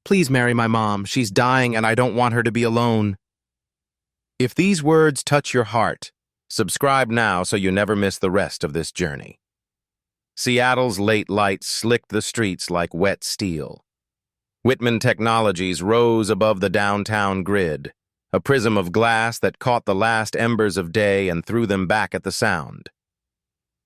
Please marry my mom. She's dying and I don't want her to be alone. If these words touch your heart, subscribe now so you never miss the rest of this journey. Seattle's late light slicked the streets like wet steel. Whitman Technologies rose above the downtown grid, a prism of glass that caught the last embers of day and threw them back at the sound.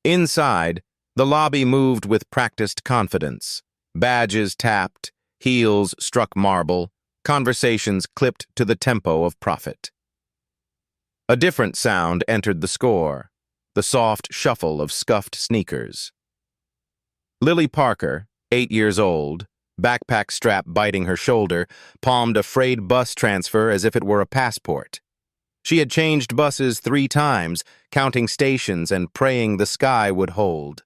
Inside, the lobby moved with practiced confidence. Badges tapped, heels struck marble, conversations clipped to the tempo of profit. A different sound entered the score, the soft shuffle of scuffed sneakers. Lily Parker, 8 years old, backpack strap biting her shoulder, palmed a frayed bus transfer as if it were a passport. She had changed buses 3 times, counting stations and praying the sky would hold.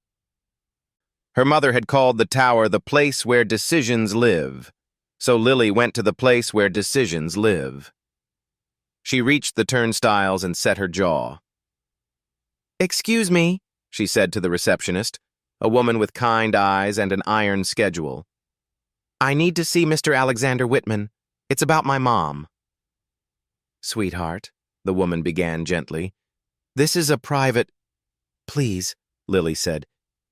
Her mother had called the tower the place where decisions live, so Lily went to the place where decisions live. She reached the turnstiles and set her jaw. "Excuse me," she said to the receptionist, a woman with kind eyes and an iron schedule. "I need to see Mr. Alexander Whitman. It's about my mom." "Sweetheart," the woman began gently, "this is a private—" "Please," Lily said,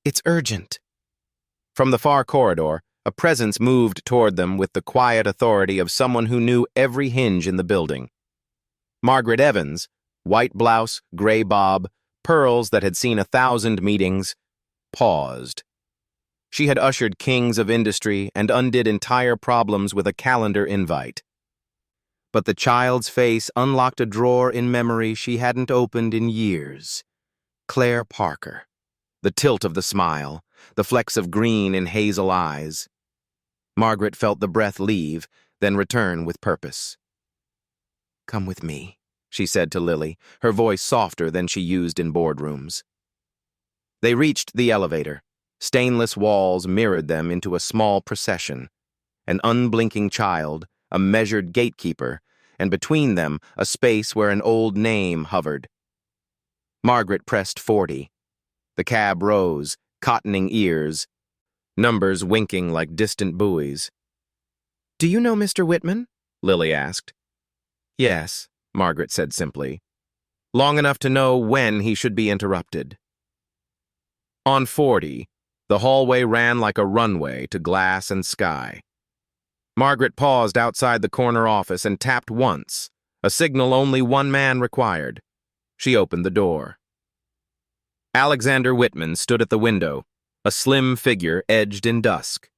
"it's urgent." From the far corridor, a presence moved toward them with the quiet authority of someone who knew every hinge in the building. Margaret Evans, white blouse, gray bob, pearls that had seen 1,000 meetings, paused. She had ushered kings of industry and undid entire problems with a calendar invite. But the child's face unlocked a drawer in memory she hadn't opened in years. Claire Parker. The tilt of the smile, the flecks of green in hazel eyes. Margaret felt the breath leave, then return with purpose. "Come with me," she said to Lily, her voice softer than she used in boardrooms. They reached the elevator. Stainless walls mirrored them into a small procession. An unblinking child, a measured gatekeeper, and between them a space where an old name hovered. Margaret pressed 40. The cab rose, cottoning ears, numbers winking like distant buoys. "Do you know Mr. Whitman?" Lily asked. "Yes," Margaret said simply. "Long enough to know when he should be interrupted." On 40, the hallway ran like a runway to glass and sky. Margaret paused outside the corner office and tapped once, a signal only one man required. She opened the door. Alexander Whitman stood at the window, a slim figure edged in dusk.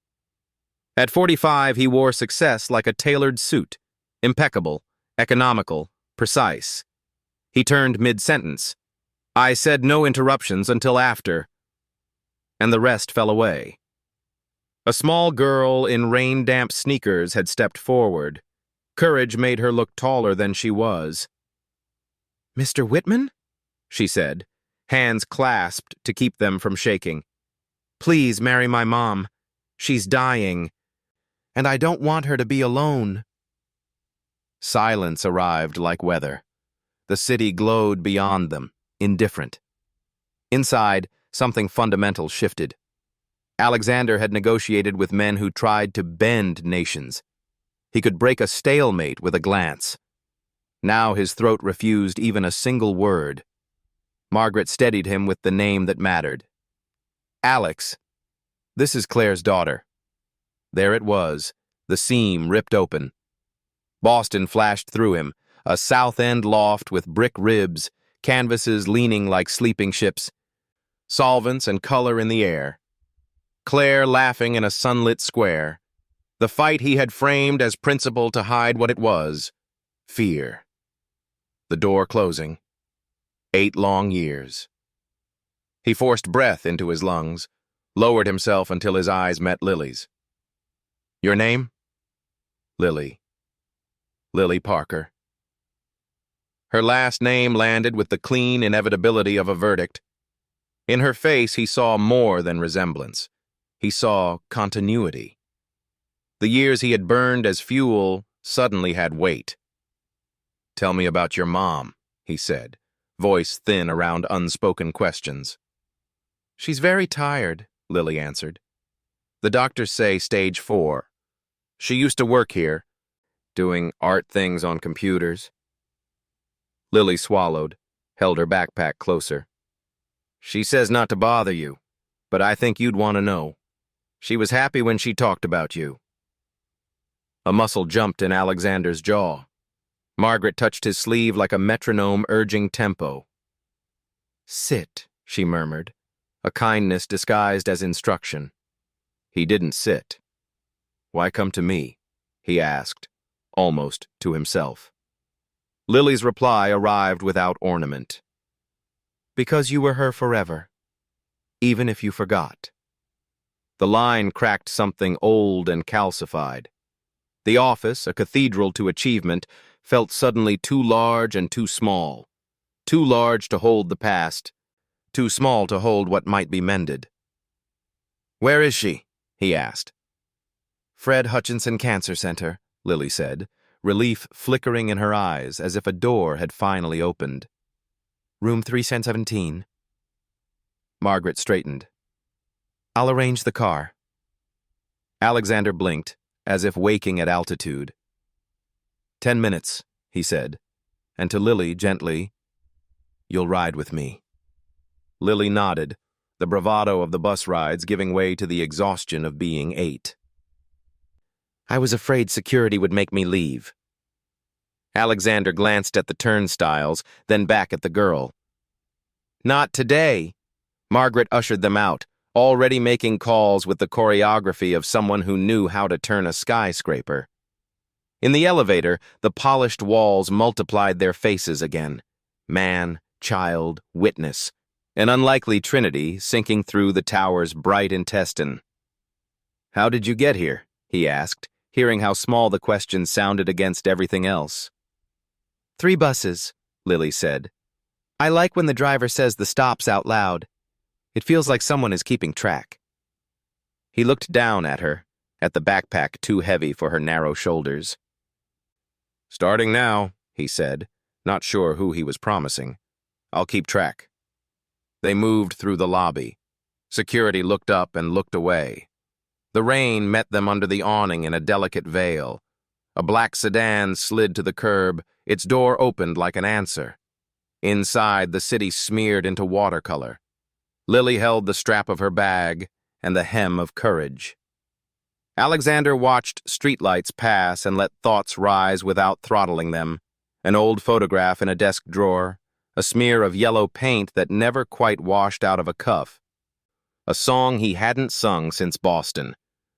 At 45, he wore success like a tailored suit, impeccable, economical, precise. He turned mid-sentence. "I said no interruptions until after," and the rest fell away. A small girl in rain-damp sneakers had stepped forward. Courage made her look taller than she was. "Mr. Whitman?" she said, hands clasped to keep them from shaking. "Please marry my mom. She's dying, and I don't want her to be alone." Silence arrived like weather. The city glowed beyond them, indifferent. Inside, something fundamental shifted. Alexander had negotiated with men who tried to bend nations. He could break a stalemate with a glance. Now his throat refused even a single word. Margaret steadied him with the name that mattered. "Alex, this is Claire's daughter." There it was, the seam ripped open. Boston flashed through him, a South End loft with brick ribs, canvases leaning like sleeping ships, solvents and color in the air. Claire laughing in a sunlit square. The fight he had framed as principle to hide what it was, fear. The door closing. 8 long years. He forced breath into his lungs, lowered himself until his eyes met Lily's. "Your name?" "Lily. Lily Parker." Her last name landed with the clean inevitability of a verdict. In her face he saw more than resemblance. He saw continuity. The years he had burned as fuel suddenly had weight. "Tell me about your mom," he said, voice thin around unspoken questions. "She's very tired," Lily answered. "The doctors say stage 4. She used to work here, doing art things on computers. Lily swallowed, held her backpack closer. She says not to bother you, but I think you'd want to know. She was happy when she talked about you. A muscle jumped in Alexander's jaw. Margaret touched his sleeve like a metronome urging tempo. Sit, she murmured, a kindness disguised as instruction. He didn't sit. Why come to me? He asked, almost to himself. Lily's reply arrived without ornament. Because you were her forever, even if you forgot. The line cracked something old and calcified. The office, a cathedral to achievement, felt suddenly too large and too small. Too large to hold the past, too small to hold what might be mended. Where is she? He asked. Fred Hutchinson Cancer Center, Lily said, relief flickering in her eyes as if a door had finally opened. Room 317. Margaret straightened. I'll arrange the car. Alexander blinked, as if waking at altitude. 10 minutes, he said, and to Lily gently, You'll ride with me. Lily nodded, the bravado of the bus rides giving way to the exhaustion of being 8. I was afraid security would make me leave. Alexander glanced at the turnstiles, then back at the girl. Not today. Margaret ushered them out, already making calls with the choreography of someone who knew how to turn a skyscraper. In the elevator, the polished walls multiplied their faces again. Man, child, witness. An unlikely trinity sinking through the tower's bright intestine. How did you get here? He asked, hearing how small the question sounded against everything else. 3 buses, Lily said. I like when the driver says the stops out loud. It feels like someone is keeping track. He looked down at her, at the backpack too heavy for her narrow shoulders. Starting now, he said, not sure who he was promising. I'll keep track. They moved through the lobby. Security looked up and looked away. The rain met them under the awning in a delicate veil. A black sedan slid to the curb, its door opened like an answer. Inside, the city smeared into watercolor. Lily held the strap of her bag and the hem of courage. Alexander watched streetlights pass and let thoughts rise without throttling them. An old photograph in a desk drawer, a smear of yellow paint that never quite washed out of a cuff. A song he hadn't sung since Boston,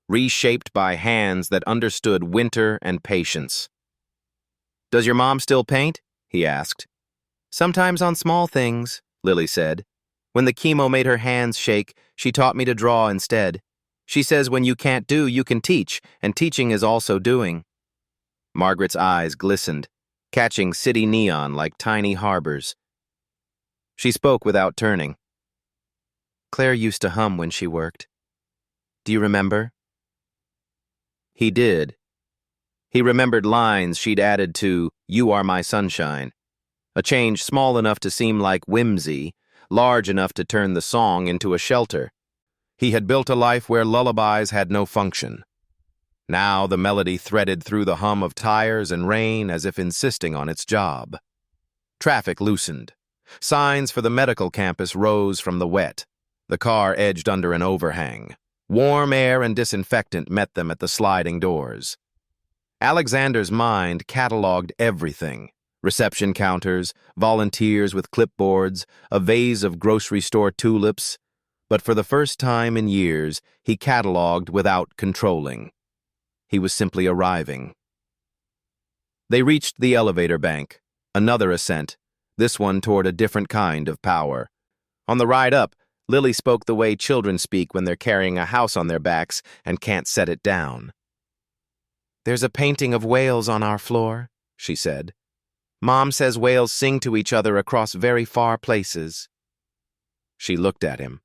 reshaped by hands that understood winter and patience. Does your mom still paint? He asked. Sometimes on small things, Lily said. When the chemo made her hands shake, she taught me to draw instead. She says when you can't do, you can teach, and teaching is also doing. Margaret's eyes glistened, catching city neon like tiny harbors. She spoke without turning. Claire used to hum when she worked. Do you remember? He did. He remembered lines she'd added to You Are My Sunshine, a change small enough to seem like whimsy, large enough to turn the song into a shelter. He had built a life where lullabies had no function. Now the melody threaded through the hum of tires and rain as if insisting on its job. Traffic loosened. Signs for the medical campus rose from the wet. The car edged under an overhang. Warm air and disinfectant met them at the sliding doors. Alexander's mind cataloged everything. Reception counters, volunteers with clipboards, a vase of grocery store tulips. But for the first time in years, he cataloged without controlling. He was simply arriving. They reached the elevator bank, another ascent, this one toward a different kind of power. On the ride up, Lily spoke the way children speak when they're carrying a house on their backs and can't set it down. There's a painting of whales on our floor, she said. Mom says whales sing to each other across very far places. She looked at him.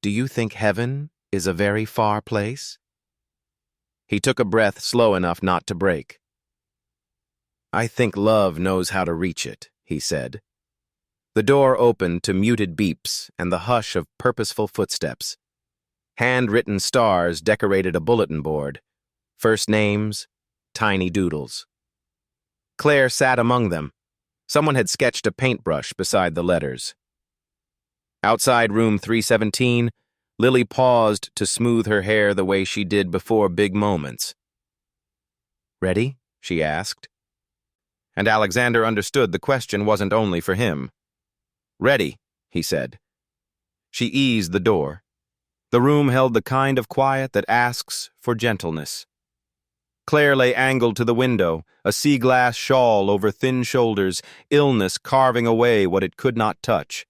Do you think heaven is a very far place? He took a breath slow enough not to break. I think love knows how to reach it, he said. The door opened to muted beeps and the hush of purposeful footsteps. Handwritten stars decorated a bulletin board. First names, tiny doodles. Claire sat among them. Someone had sketched a paintbrush beside the letters. Outside room 317, Lily paused to smooth her hair the way she did before big moments. "Ready?" she asked. And Alexander understood the question wasn't only for him. "Ready," he said. She eased the door. The room held the kind of quiet that asks for gentleness. Claire lay angled to the window, a sea-glass shawl over thin shoulders, illness carving away what it could not touch.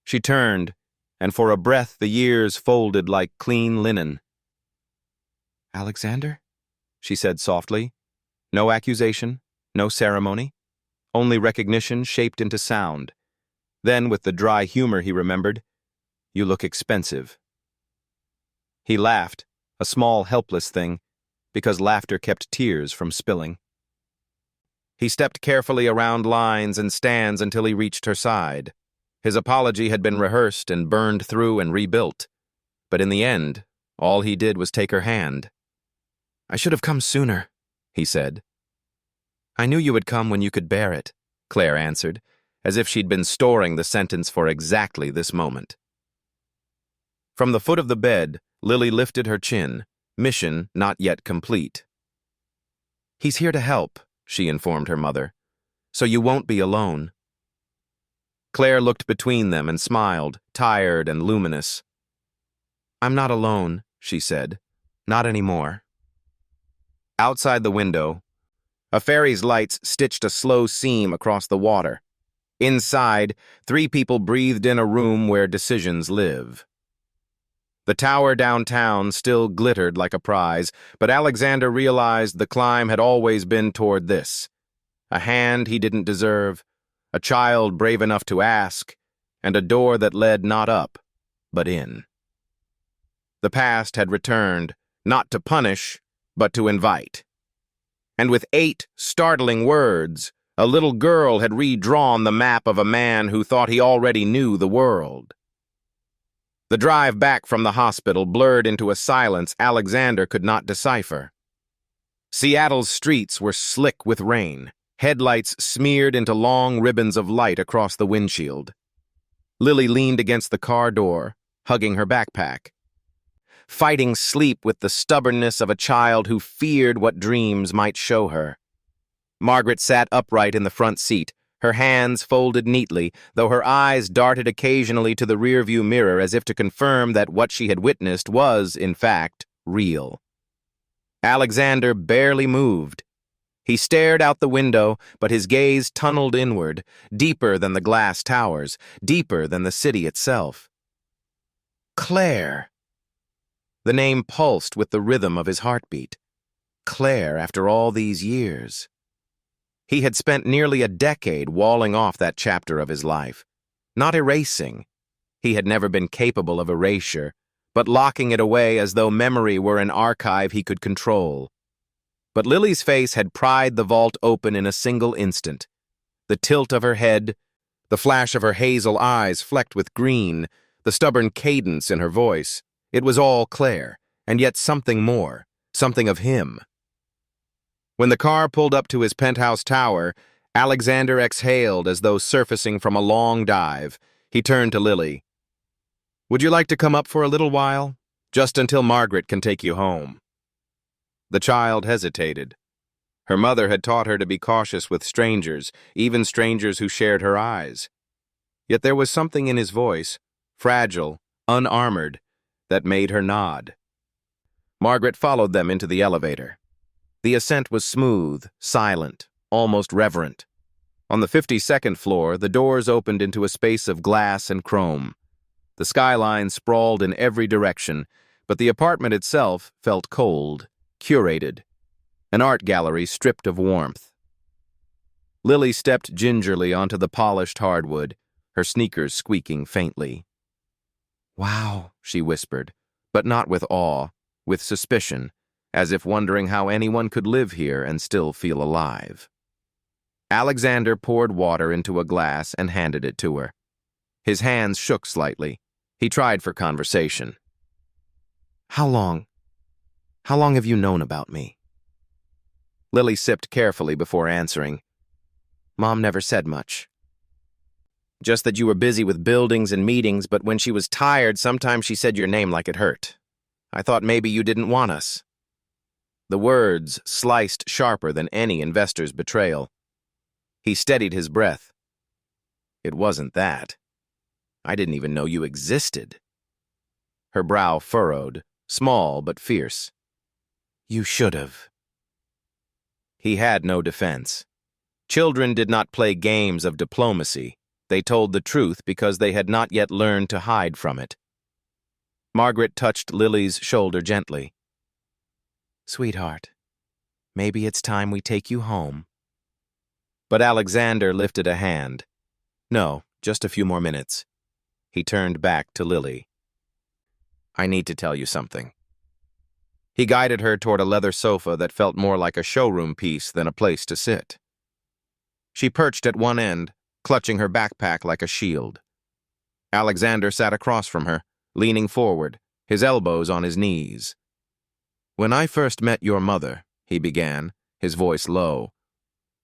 She turned, and for a breath the years folded like clean linen. "Alexander?" she said softly. No accusation, no ceremony, only recognition shaped into sound. Then, with the dry humor he remembered, "You look expensive." He laughed, a small, helpless thing, because laughter kept tears from spilling. He stepped carefully around lines and stands until he reached her side. His apology had been rehearsed and burned through and rebuilt. But in the end, all he did was take her hand. "I should have come sooner," he said. "I knew you would come when you could bear it," Claire answered, as if she'd been storing the sentence for exactly this moment. From the foot of the bed, Lily lifted her chin, mission not yet complete. "He's here to help," she informed her mother, "so you won't be alone." Claire looked between them and smiled, tired and luminous. "I'm not alone," she said. "Not anymore." Outside the window, a ferry's lights stitched a slow seam across the water. Inside, 3 people breathed in a room where decisions live. The tower downtown still glittered like a prize, but Alexander realized the climb had always been toward this. A hand he didn't deserve, a child brave enough to ask, and a door that led not up, but in. The past had returned, not to punish, but to invite. And with 8 startling words, a little girl had redrawn the map of a man who thought he already knew the world. The drive back from the hospital blurred into a silence Alexander could not decipher. Seattle's streets were slick with rain, headlights smeared into long ribbons of light across the windshield. Lily leaned against the car door, hugging her backpack, fighting sleep with the stubbornness of a child who feared what dreams might show her. Margaret sat upright in the front seat, her hands folded neatly, though her eyes darted occasionally to the rearview mirror as if to confirm that what she had witnessed was, in fact, real. Alexander barely moved. He stared out the window, but his gaze tunneled inward, deeper than the glass towers, deeper than the city itself. Claire! The name pulsed with the rhythm of his heartbeat. Claire, after all these years. He had spent nearly a decade walling off that chapter of his life. Not erasing. He had never been capable of erasure, but locking it away as though memory were an archive he could control. But Lily's face had pried the vault open in a single instant. The tilt of her head, the flash of her hazel eyes flecked with green, the stubborn cadence in her voice. It was all Claire, and yet something more, something of him. When the car pulled up to his penthouse tower, Alexander exhaled as though surfacing from a long dive. He turned to Lily. "Would you like to come up for a little while? Just until Margaret can take you home." The child hesitated. Her mother had taught her to be cautious with strangers, even strangers who shared her eyes. Yet there was something in his voice, fragile, unarmored, that made her nod. Margaret followed them into the elevator. The ascent was smooth, silent, almost reverent. On the 52nd floor, the doors opened into a space of glass and chrome. The skyline sprawled in every direction, but the apartment itself felt cold, curated, an art gallery stripped of warmth. Lily stepped gingerly onto the polished hardwood, her sneakers squeaking faintly. "Wow," she whispered, but not with awe, with suspicion, as if wondering how anyone could live here and still feel alive. Alexander poured water into a glass and handed it to her. His hands shook slightly. He tried for conversation. "How long?" How long have you known about me? Lily sipped carefully before answering. Mom never said much. Just that you were busy with buildings and meetings, but when she was tired, sometimes she said your name like it hurt. I thought maybe you didn't want us. The words sliced sharper than any investor's betrayal. He steadied his breath. It wasn't that. I didn't even know you existed. Her brow furrowed, small but fierce. You should have. He had no defense. Children did not play games of diplomacy. They told the truth because they had not yet learned to hide from it. Margaret touched Lily's shoulder gently. Sweetheart, maybe it's time we take you home. But Alexander lifted a hand. No, just a few more minutes. He turned back to Lily. I need to tell you something. He guided her toward a leather sofa that felt more like a showroom piece than a place to sit. She perched at one end, clutching her backpack like a shield. Alexander sat across from her, leaning forward, his elbows on his knees. When I first met your mother, he began, his voice low,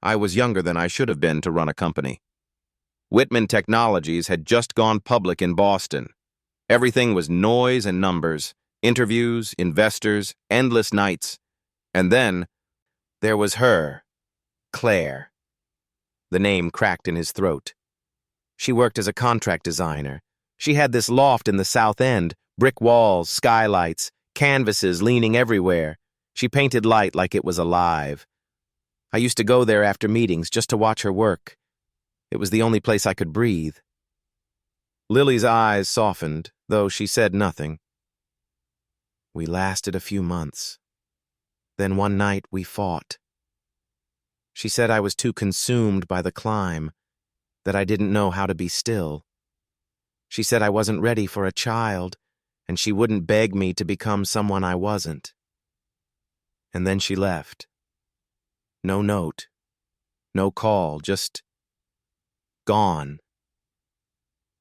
I was younger than I should have been to run a company. Whitman Technologies had just gone public in Boston. Everything was noise and numbers, interviews, investors, endless nights. And then, there was her, Claire. The name cracked in his throat. She worked as a contract designer. She had this loft in the South End, brick walls, skylights, canvases leaning everywhere. She painted light like it was alive. I used to go there after meetings just to watch her work. It was the only place I could breathe. Lily's eyes softened, though she said nothing. We lasted a few months. Then one night we fought. She said I was too consumed by the climb, that I didn't know how to be still. She said I wasn't ready for a child, and she wouldn't beg me to become someone I wasn't. And then she left. No note, no call, just gone.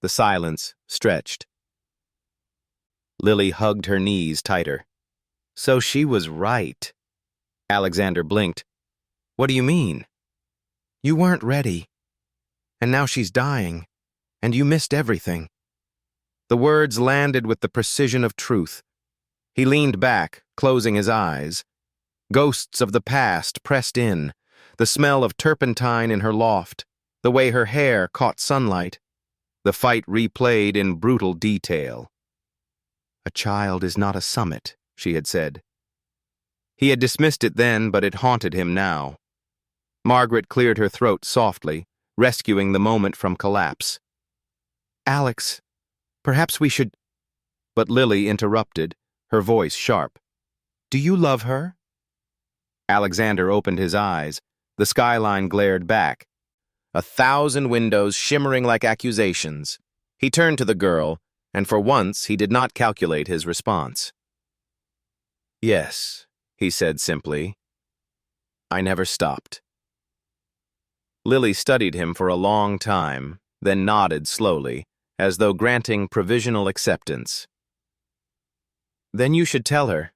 The silence stretched. Lily hugged her knees tighter. So she was right. Alexander blinked. What do you mean? You weren't ready. And now she's dying, and you missed everything. The words landed with the precision of truth. He leaned back, closing his eyes. Ghosts of the past pressed in, the smell of turpentine in her loft, the way her hair caught sunlight, the fight replayed in brutal detail. A child is not a summit, she had said. He had dismissed it then, but it haunted him now. Margaret cleared her throat softly, rescuing the moment from collapse. Alex, perhaps we should... But Lily interrupted, her voice sharp. Do you love her? Alexander opened his eyes. The skyline glared back. 1,000 windows shimmering like accusations. He turned to the girl, and for once he did not calculate his response. Yes, he said simply. I never stopped. Lily studied him for a long time, then nodded slowly, as though granting provisional acceptance. Then you should tell her,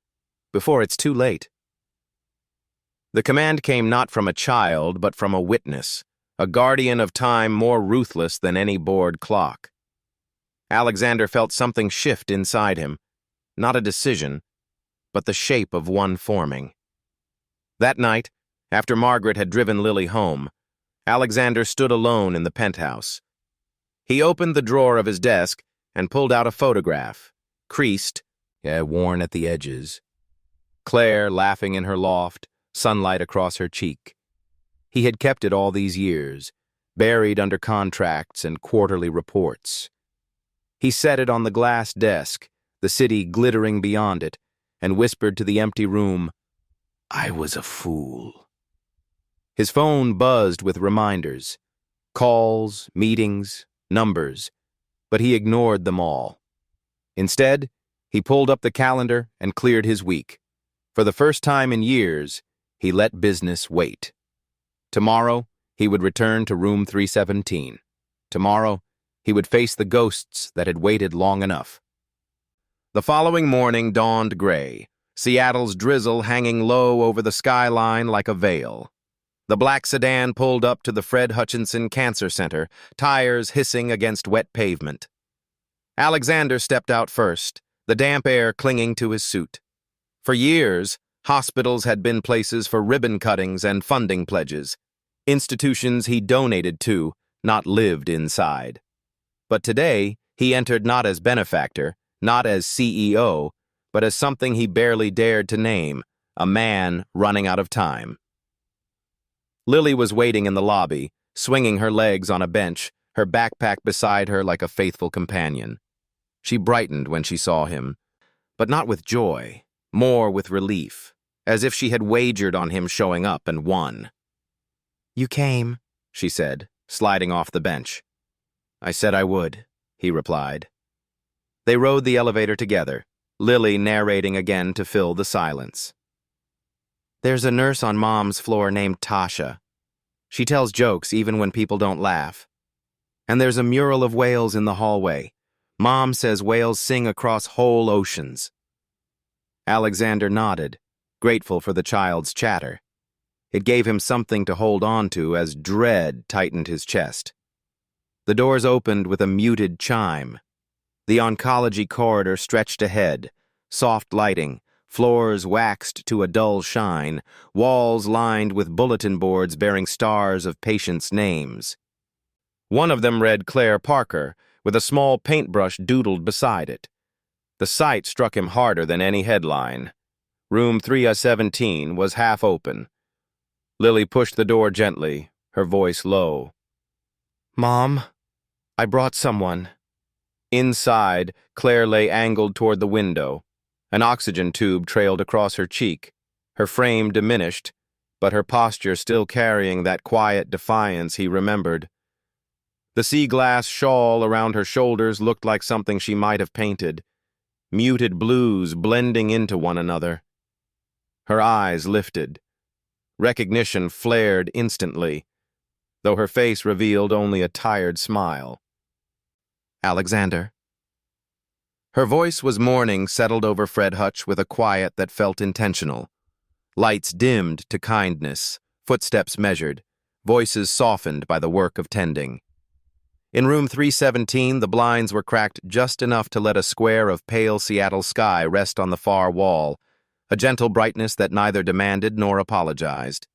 before it's too late. The command came not from a child, but from a witness, a guardian of time more ruthless than any bored clock. Alexander felt something shift inside him, not a decision, but the shape of one forming. That night, after Margaret had driven Lily home, Alexander stood alone in the penthouse. He opened the drawer of his desk and pulled out a photograph, creased, worn at the edges. Claire laughing in her loft, sunlight across her cheek. He had kept it all these years, buried under contracts and quarterly reports. He set it on the glass desk, the city glittering beyond it, and whispered to the empty room, I was a fool. His phone buzzed with reminders, calls, meetings, numbers, but he ignored them all. Instead, he pulled up the calendar and cleared his week. For the first time in years, he let business wait. Tomorrow, he would return to room 317. Tomorrow, he would face the ghosts that had waited long enough. The following morning dawned gray, Seattle's drizzle hanging low over the skyline like a veil. The black sedan pulled up to the Fred Hutchinson Cancer Center, tires hissing against wet pavement. Alexander stepped out first, the damp air clinging to his suit. For years, hospitals had been places for ribbon cuttings and funding pledges, institutions he donated to, not lived inside. But today, he entered not as benefactor, not as CEO, but as something he barely dared to name, a man running out of time. Lily was waiting in the lobby, swinging her legs on a bench, her backpack beside her like a faithful companion. She brightened when she saw him, but not with joy, more with relief, as if she had wagered on him showing up and won. "You came," she said, sliding off the bench. "I said I would," he replied. They rode the elevator together, Lily narrating again to fill the silence. "There's a nurse on Mom's floor named Tasha. She tells jokes even when people don't laugh. And there's a mural of whales in the hallway. Mom says whales sing across whole oceans." Alexander nodded, grateful for the child's chatter. It gave him something to hold on to as dread tightened his chest. The doors opened with a muted chime. The oncology corridor stretched ahead, soft lighting, floors waxed to a dull shine, walls lined with bulletin boards bearing stars of patients' names. One of them read Claire Parker, with a small paintbrush doodled beside it. The sight struck him harder than any headline. Room 317 was half open. Lily pushed the door gently, her voice low. "Mom, I brought someone." Inside, Claire lay angled toward the window. An oxygen tube trailed across her cheek, her frame diminished, but her posture still carrying that quiet defiance he remembered. The sea glass shawl around her shoulders looked like something she might have painted, muted blues blending into one another. Her eyes lifted. Recognition flared instantly, though her face revealed only a tired smile. "Alexander." Her voice was mourning settled over Fred Hutch with a quiet that felt intentional. Lights dimmed to kindness, footsteps measured, voices softened by the work of tending. In room 317, the blinds were cracked just enough to let a square of pale Seattle sky rest on the far wall, a gentle brightness that neither demanded nor apologized.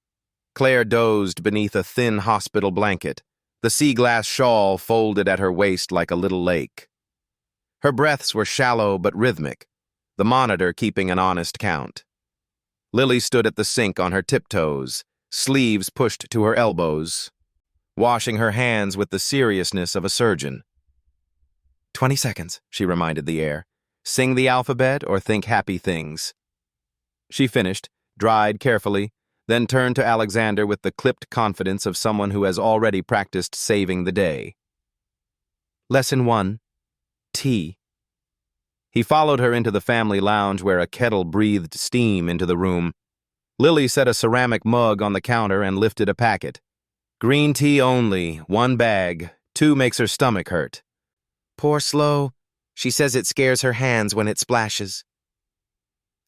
Claire dozed beneath a thin hospital blanket, the sea glass shawl folded at her waist like a little lake. Her breaths were shallow but rhythmic, the monitor keeping an honest count. Lily stood at the sink on her tiptoes, sleeves pushed to her elbows, washing her hands with the seriousness of a surgeon. 20 seconds, she reminded the air. Sing the alphabet or think happy things. She finished, dried carefully, then turned to Alexander with the clipped confidence of someone who has already practiced saving the day. Lesson 1. Tea. He followed her into the family lounge where a kettle breathed steam into the room. Lily set a ceramic mug on the counter and lifted a packet. Green tea only, 1 bag, 2 makes her stomach hurt. Pour slow. She says it scares her hands when it splashes.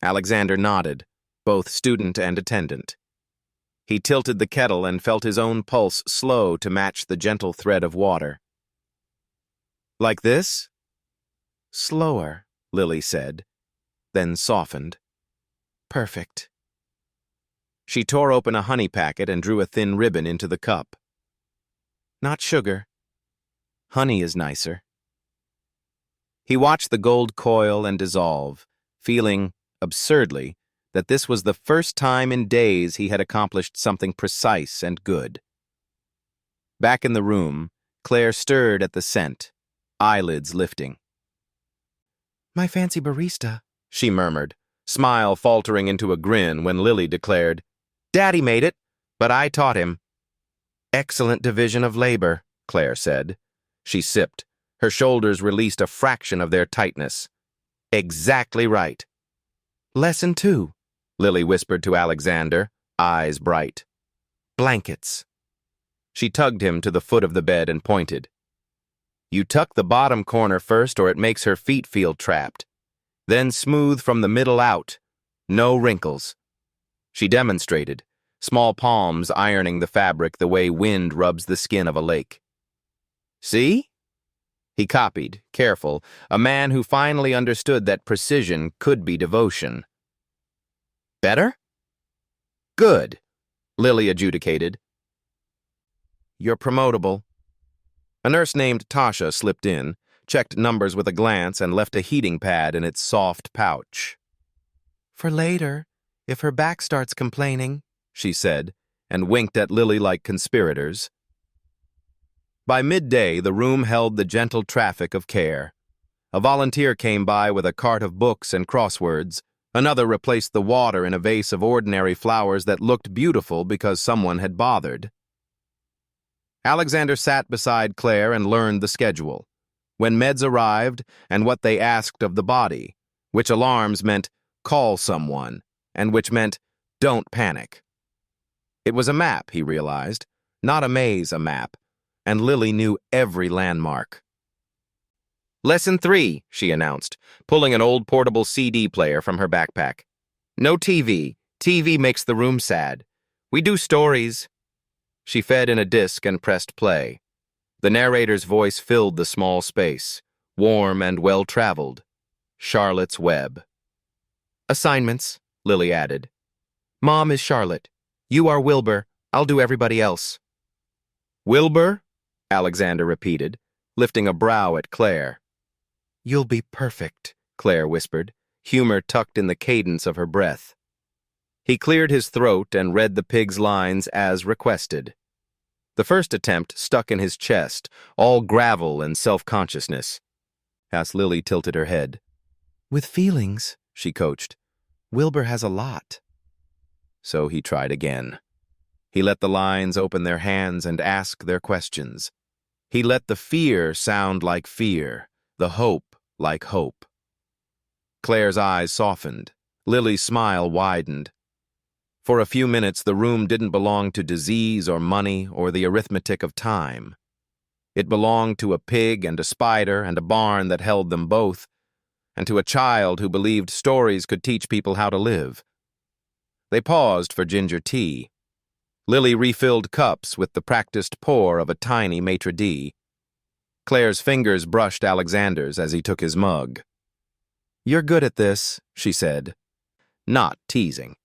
Alexander nodded, both student and attendant. He tilted the kettle and felt his own pulse slow to match the gentle thread of water. Like this? Slower, Lily said, then softened. Perfect. She tore open a honey packet and drew a thin ribbon into the cup. Not sugar. Honey is nicer. He watched the gold coil and dissolve, feeling, absurdly, that this was the first time in days he had accomplished something precise and good. Back in the room, Claire stirred at the scent, eyelids lifting. My fancy barista, she murmured, smile faltering into a grin when Lily declared, Daddy made it, but I taught him. Excellent division of labor, Claire said. She sipped. Her shoulders released a fraction of their tightness. Exactly right. Lesson 2, Lily whispered to Alexander, eyes bright. Blankets. She tugged him to the foot of the bed and pointed. You tuck the bottom corner first or it makes her feet feel trapped. Then smooth from the middle out. No wrinkles. She demonstrated, small palms ironing the fabric the way wind rubs the skin of a lake. See? He copied, careful, a man who finally understood that precision could be devotion. Better? Good, Lily adjudicated. You're promotable. A nurse named Tasha slipped in, checked numbers with a glance, and left a heating pad in its soft pouch. For later, if her back starts complaining, she said, and winked at Lily like conspirators. By midday, the room held the gentle traffic of care. A volunteer came by with a cart of books and crosswords. Another replaced the water in a vase of ordinary flowers that looked beautiful because someone had bothered. Alexander sat beside Claire and learned the schedule. When meds arrived and what they asked of the body, which alarms meant call someone, and which meant don't panic. It was a map, he realized, not a maze, a map, and Lily knew every landmark. Lesson 3, she announced, pulling an old portable CD player from her backpack. No TV. TV makes the room sad. We do stories. She fed in a disc and pressed play. The narrator's voice filled the small space, warm and well-traveled. Charlotte's Web. Assignments, Lily added. Mom is Charlotte. You are Wilbur. I'll do everybody else. Wilbur? Alexander repeated, lifting a brow at Claire. You'll be perfect, Claire whispered, humor tucked in the cadence of her breath. He cleared his throat and read the pig's lines as requested. The first attempt stuck in his chest, all gravel and self-consciousness. As Lily tilted her head. With feelings, she coached. Wilbur has a lot. So he tried again. He let the lines open their hands and ask their questions. He let the fear sound like fear, the hope like hope. Claire's eyes softened. Lily's smile widened. For a few minutes, the room didn't belong to disease or money or the arithmetic of time. It belonged to a pig and a spider and a barn that held them both, and to a child who believed stories could teach people how to live. They paused for ginger tea. Lily refilled cups with the practiced pour of a tiny maitre d'. Claire's fingers brushed Alexander's as he took his mug. You're good at this, she said, not teasing.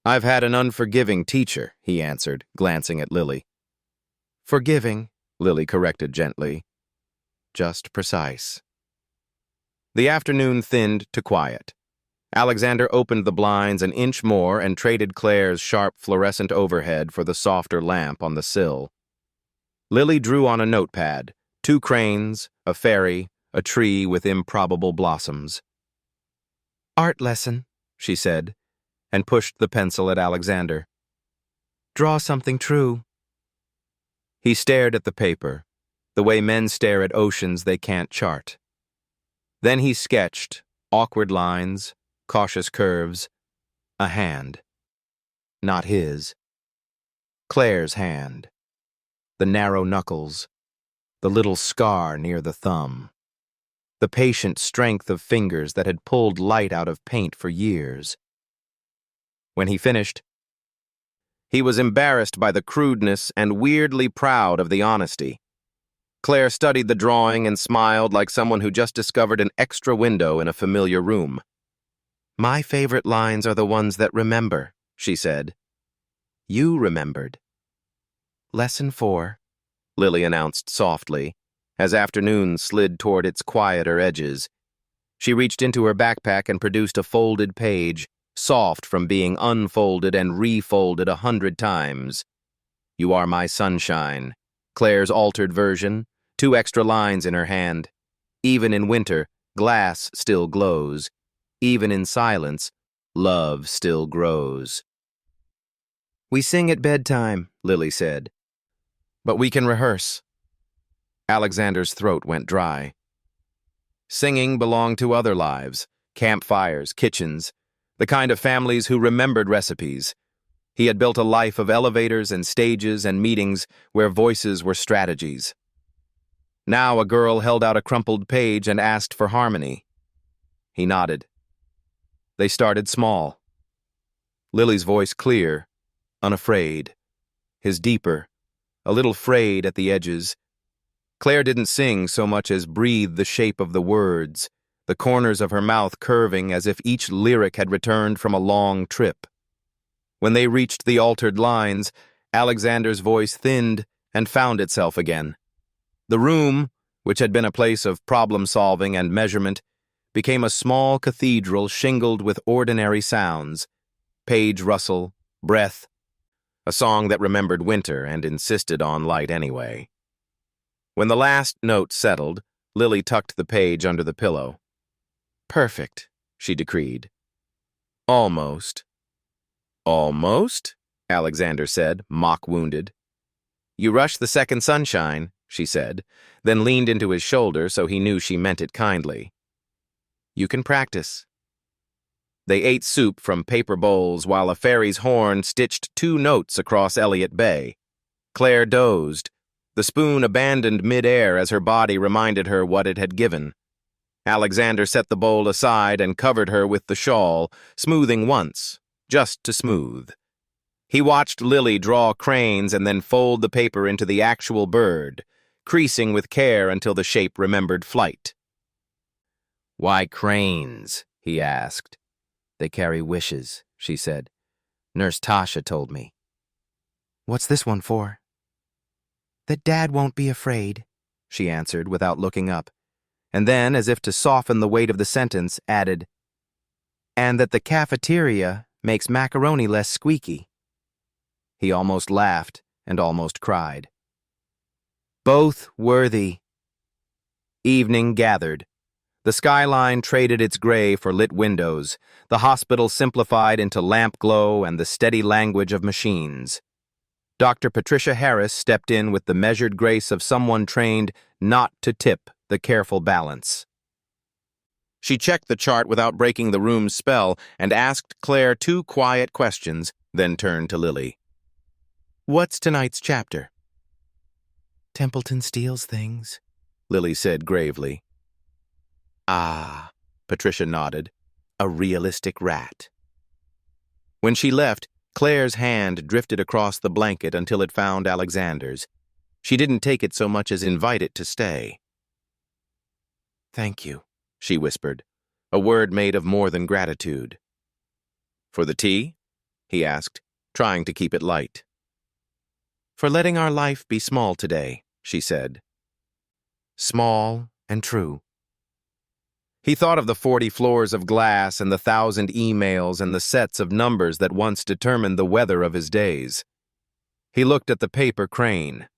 I've had an unforgiving teacher, he answered, glancing at Lily. Forgiving, Lily corrected gently. Just precise. The afternoon thinned to quiet. Alexander opened the blinds an inch more and traded Claire's sharp fluorescent overhead for the softer lamp on the sill. Lily drew on a notepad, 2 cranes, a fairy, a tree with improbable blossoms. Art lesson, she said, and pushed the pencil at Alexander. Draw something true. He stared at the paper, the way men stare at oceans they can't chart. Then he sketched awkward lines, cautious curves, a hand. Not his. Claire's hand. The narrow knuckles, the little scar near the thumb. The patient strength of fingers that had pulled light out of paint for years. When he finished, he was embarrassed by the crudeness and weirdly proud of the honesty. Claire studied the drawing and smiled like someone who just discovered an extra window in a familiar room. My favorite lines are the ones that remember, she said. You remembered. Lesson 4, Lily announced softly, as afternoon slid toward its quieter edges. She reached into her backpack and produced a folded page, soft from being unfolded and refolded 100 times. You are my sunshine. Claire's altered version, 2 extra lines in her hand. Even in winter, glass still glows. Even in silence, love still grows. We sing at bedtime, Lily said. But we can rehearse. Alexander's throat went dry. Singing belonged to other lives, campfires, kitchens, the kind of families who remembered recipes. He had built a life of elevators and stages and meetings where voices were strategies. Now a girl held out a crumpled page and asked for harmony. He nodded. They started small. Lily's voice clear, unafraid. His deeper, a little frayed at the edges. Claire didn't sing so much as breathe the shape of the words, the corners of her mouth curving as if each lyric had returned from a long trip. When they reached the altered lines, Alexander's voice thinned and found itself again. The room, which had been a place of problem-solving and measurement, became a small cathedral shingled with ordinary sounds, page rustle, breath, a song that remembered winter and insisted on light anyway. When the last note settled, Lily tucked the page under the pillow. "Perfect," she decreed. "Almost." "Almost?" Alexander said, mock-wounded. "You rushed the second sunshine," she said, then leaned into his shoulder so he knew she meant it kindly. "You can practice." They ate soup from paper bowls while a fairy's horn stitched 2 notes across Elliott Bay. Claire dozed. The spoon abandoned mid-air as her body reminded her what it had given. Alexander set the bowl aside and covered her with the shawl, smoothing once, just to smooth. He watched Lily draw cranes and then fold the paper into the actual bird, creasing with care until the shape remembered flight. "Why cranes?" he asked. "They carry wishes," she said. "Nurse Tasha told me." "What's this one for?" "That Dad won't be afraid," she answered without looking up, and then, as if to soften the weight of the sentence, added, "And that the cafeteria makes macaroni less squeaky." He almost laughed and almost cried. Both worthy. Evening gathered. The skyline traded its gray for lit windows, the hospital simplified into lamp glow and the steady language of machines. Dr. Patricia Harris stepped in with the measured grace of someone trained not to tip the careful balance. She checked the chart without breaking the room's spell and asked Claire 2 quiet questions, then turned to Lily. "What's tonight's chapter?" "Templeton steals things," Lily said gravely. "Ah," Patricia nodded, "a realistic rat." When she left, Claire's hand drifted across the blanket until it found Alexander's. She didn't take it so much as invite it to stay. "Thank you," she whispered, a word made of more than gratitude. "For the tea?" he asked, trying to keep it light. "For letting our life be small today," she said. "Small and true." He thought of the 40 floors of glass and the 1,000 emails and the sets of numbers that once determined the weather of his days. He looked at the paper crane,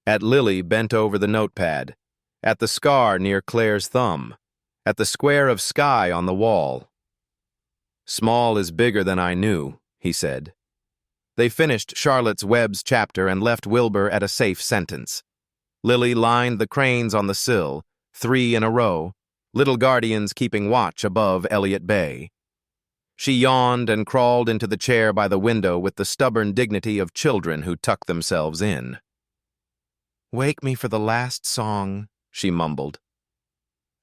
at Lily bent over the notepad, at the scar near Claire's thumb, at the square of sky on the wall. "Small is bigger than I knew," he said. They finished Charlotte's Webb's chapter and left Wilbur at a safe sentence. Lily lined the cranes on the sill, 3 in a row, little guardians keeping watch above Elliott Bay. She yawned and crawled into the chair by the window with the stubborn dignity of children who tuck themselves in. "Wake me for the last song," she mumbled.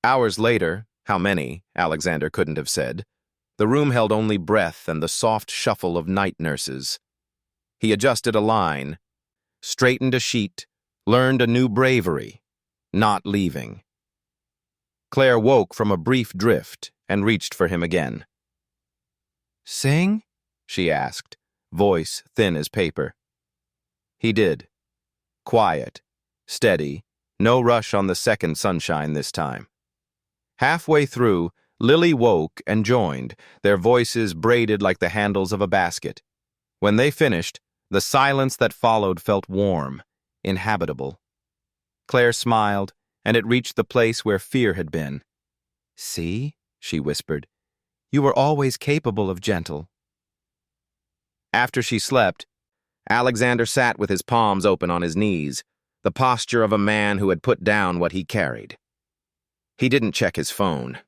Hours later, how many, Alexander couldn't have said, the room held only breath and the soft shuffle of night nurses. He adjusted a line, straightened a sheet, learned a new bravery, not leaving. Claire woke from a brief drift and reached for him again. "Sing?" she asked, voice thin as paper. He did. Quiet, steady, no rush on the second sunshine this time. Halfway through, Lily woke and joined, their voices braided like the handles of a basket. When they finished, the silence that followed felt warm, inhabitable. Claire smiled, and it reached the place where fear had been. "See," she whispered, "you were always capable of gentle." After she slept, Alexander sat with his palms open on his knees, the posture of a man who had put down what he carried. He didn't check his phone.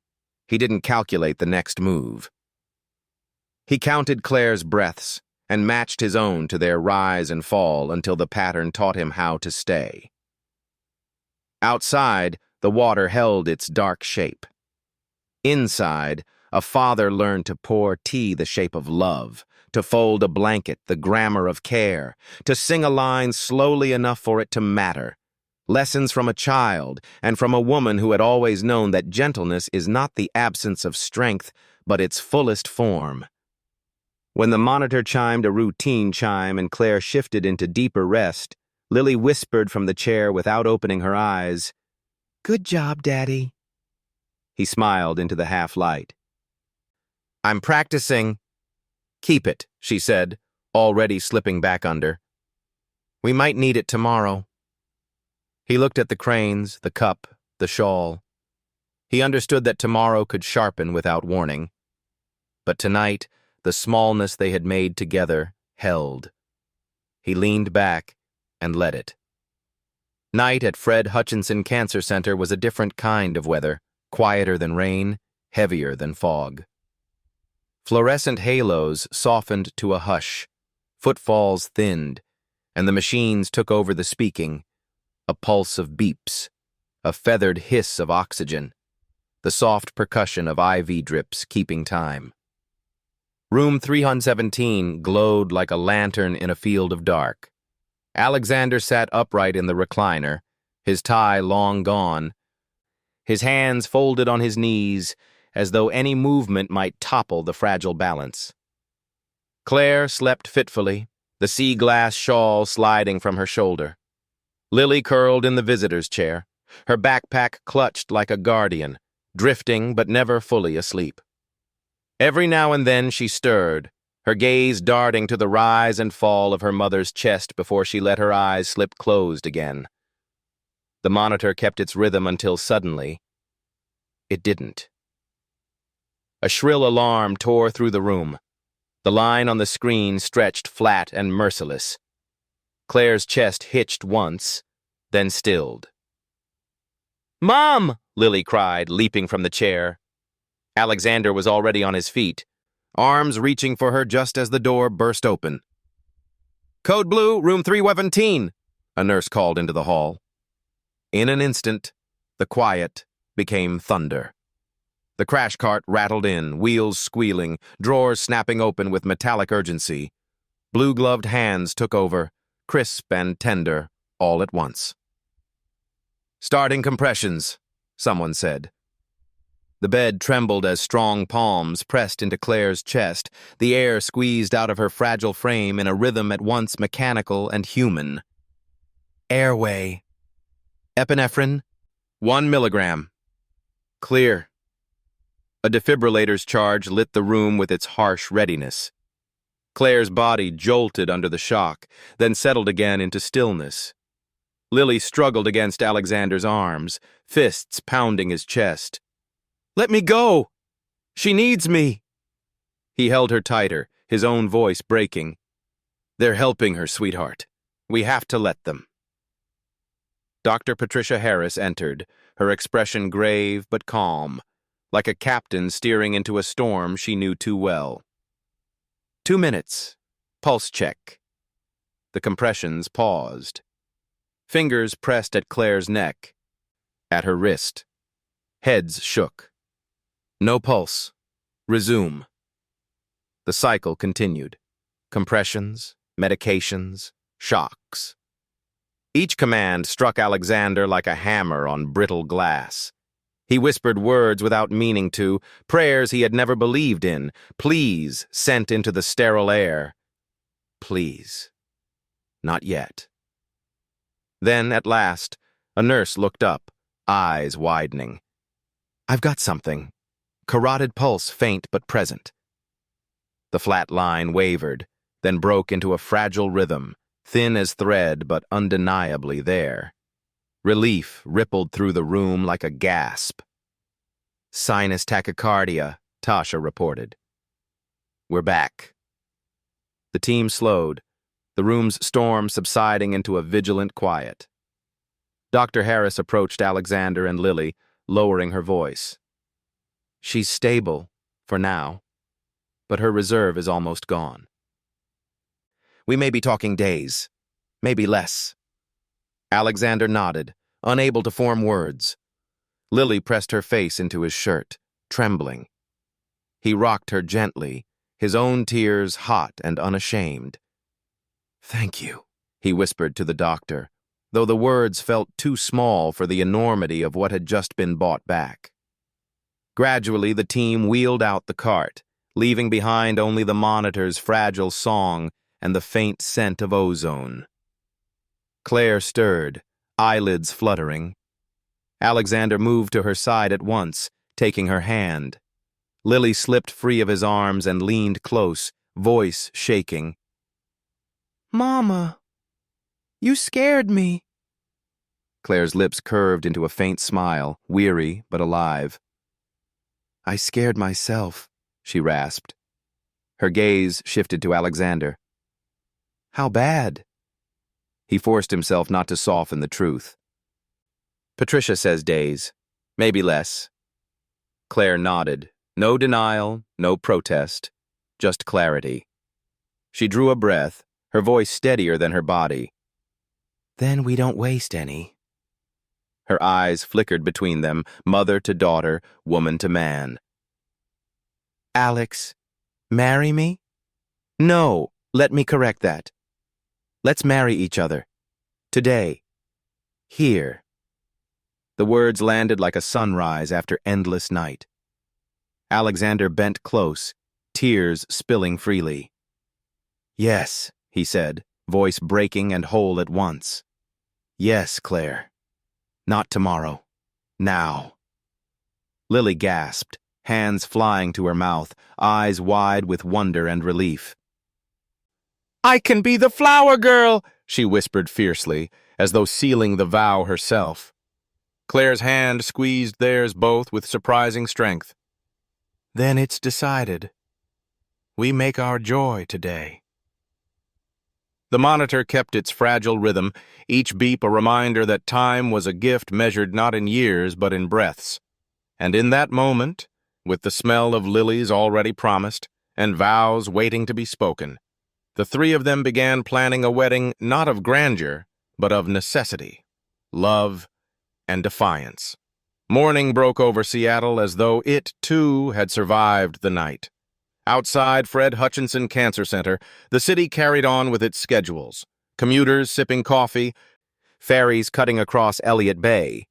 He didn't calculate the next move. He counted Claire's breaths and matched his own to their rise and fall until the pattern taught him how to stay. Outside, the water held its dark shape. Inside, A father learned to pour tea the shape of love, to fold a blanket the grammar of care, to sing a line slowly enough for it to matter. Lessons from a child, and from a woman who had always known that gentleness is not the absence of strength, but its fullest form. When the monitor chimed a routine chime and Claire shifted into deeper rest, Lily whispered from the chair without opening her eyes, "Good job, Daddy." He smiled into the half-light. "I'm practicing." "Keep it," she said, already slipping back under. "We might need it tomorrow." He looked at the cranes, the cup, the shawl. He understood that tomorrow could sharpen without warning. But tonight, the smallness they had made together held. He leaned back and let it. Night at Fred Hutchinson Cancer Center was a different kind of weather, quieter than rain, heavier than fog. Fluorescent halos softened to a hush, footfalls thinned, and the machines took over the speaking, a pulse of beeps, a feathered hiss of oxygen, the soft percussion of IV drips keeping time. Room 317 glowed like a lantern in a field of dark. Alexander sat upright in the recliner, his tie long gone, his hands folded on his knees as though any movement might topple the fragile balance. Claire slept fitfully, the sea glass shawl sliding from her shoulder. Lily curled in the visitor's chair, her backpack clutched like a guardian, drifting but never fully asleep. Every now and then she stirred, her gaze darting to the rise and fall of her mother's chest before she let her eyes slip closed again. The monitor kept its rhythm until suddenly, it didn't. A shrill alarm tore through the room. The line on the screen stretched flat and merciless. Claire's chest hitched once, then stilled. "Mom!" Lily cried, leaping from the chair. Alexander was already on his feet, arms reaching for her just as the door burst open. "Code Blue, room 317, a nurse called into the hall. In an instant, the quiet became thunder. The crash cart rattled in, wheels squealing, drawers snapping open with metallic urgency. Blue-gloved hands took over, crisp and tender, all at once. "Starting compressions," someone said. The bed trembled as strong palms pressed into Claire's chest, the air squeezed out of her fragile frame in a rhythm at once mechanical and human. "Airway. Epinephrine, 1 milligram. Clear." A defibrillator's charge lit the room with its harsh readiness. Claire's body jolted under the shock, then settled again into stillness. Lily struggled against Alexander's arms, fists pounding his chest. "Let me go! She needs me!" He held her tighter, his own voice breaking. "They're helping her, sweetheart. We have to let them." Dr. Patricia Harris entered, her expression grave but calm, like a captain steering into a storm she knew too well. 2 minutes. Pulse check. The compressions paused. Fingers pressed at Claire's neck, at her wrist. Heads shook. No pulse. Resume. The cycle continued. Compressions, medications, shocks. Each command struck Alexander like a hammer on brittle glass. He whispered words without meaning to, prayers he had never believed in, pleas sent into the sterile air. Please. Not yet. Then, at last, a nurse looked up, eyes widening. "I've got something." Carotid pulse faint but present. The flat line wavered, then broke into a fragile rhythm, thin as thread but undeniably there. Relief rippled through the room like a gasp. "Sinus tachycardia," Tasha reported. "We're back." The team slowed, the room's storm subsiding into a vigilant quiet. Dr. Harris approached Alexander and Lily, lowering her voice. "She's stable, for now, but her reserve is almost gone. We may be talking days, maybe less." Alexander nodded, unable to form words. Lily pressed her face into his shirt, trembling. He rocked her gently, his own tears hot and unashamed. "Thank you," he whispered to the doctor, though the words felt too small for the enormity of what had just been bought back. Gradually, the team wheeled out the cart, leaving behind only the monitor's fragile song and the faint scent of ozone. Claire stirred, eyelids fluttering. Alexander moved to her side at once, taking her hand. Lily slipped free of his arms and leaned close, voice shaking. "Mama, you scared me." Claire's lips curved into a faint smile, weary but alive. "I scared myself," she rasped. Her gaze shifted to Alexander. "How bad?" He forced himself not to soften the truth. "Patricia says days, maybe less." Claire nodded. No denial, no protest, just clarity. She drew a breath, her voice steadier than her body. "Then we don't waste any." Her eyes flickered between them, mother to daughter, woman to man. "Alex, marry me?" "No, let me correct that. Let's marry each other. Today. Here." The words landed like a sunrise after endless night. Alexander bent close, tears spilling freely. "Yes," he said, voice breaking and whole at once. "Yes, Claire. Not tomorrow. Now." Lily gasped, hands flying to her mouth, eyes wide with wonder and relief. "I can be the flower girl," she whispered fiercely, as though sealing the vow herself. Claire's hand squeezed theirs both with surprising strength. "Then it's decided. We make our joy today." The monitor kept its fragile rhythm, each beep a reminder that time was a gift measured not in years but in breaths. And in that moment, with the smell of lilies already promised and vows waiting to be spoken, the three of them began planning a wedding not of grandeur, but of necessity, love, and defiance. Morning broke over Seattle as though it, too, had survived the night. Outside Fred Hutchinson Cancer Center, the city carried on with its schedules, commuters sipping coffee, ferries cutting across Elliott Bay.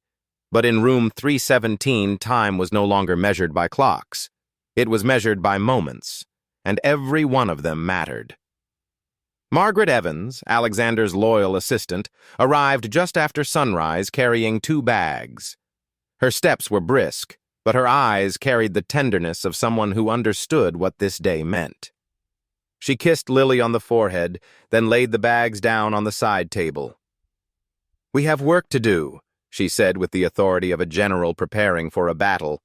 But in room 317, time was no longer measured by clocks. It was measured by moments, and every one of them mattered. Margaret Evans, Alexander's loyal assistant, arrived just after sunrise carrying 2 bags. Her steps were brisk, but her eyes carried the tenderness of someone who understood what this day meant. She kissed Lily on the forehead, then laid the bags down on the side table. "We have work to do," she said with the authority of a general preparing for a battle.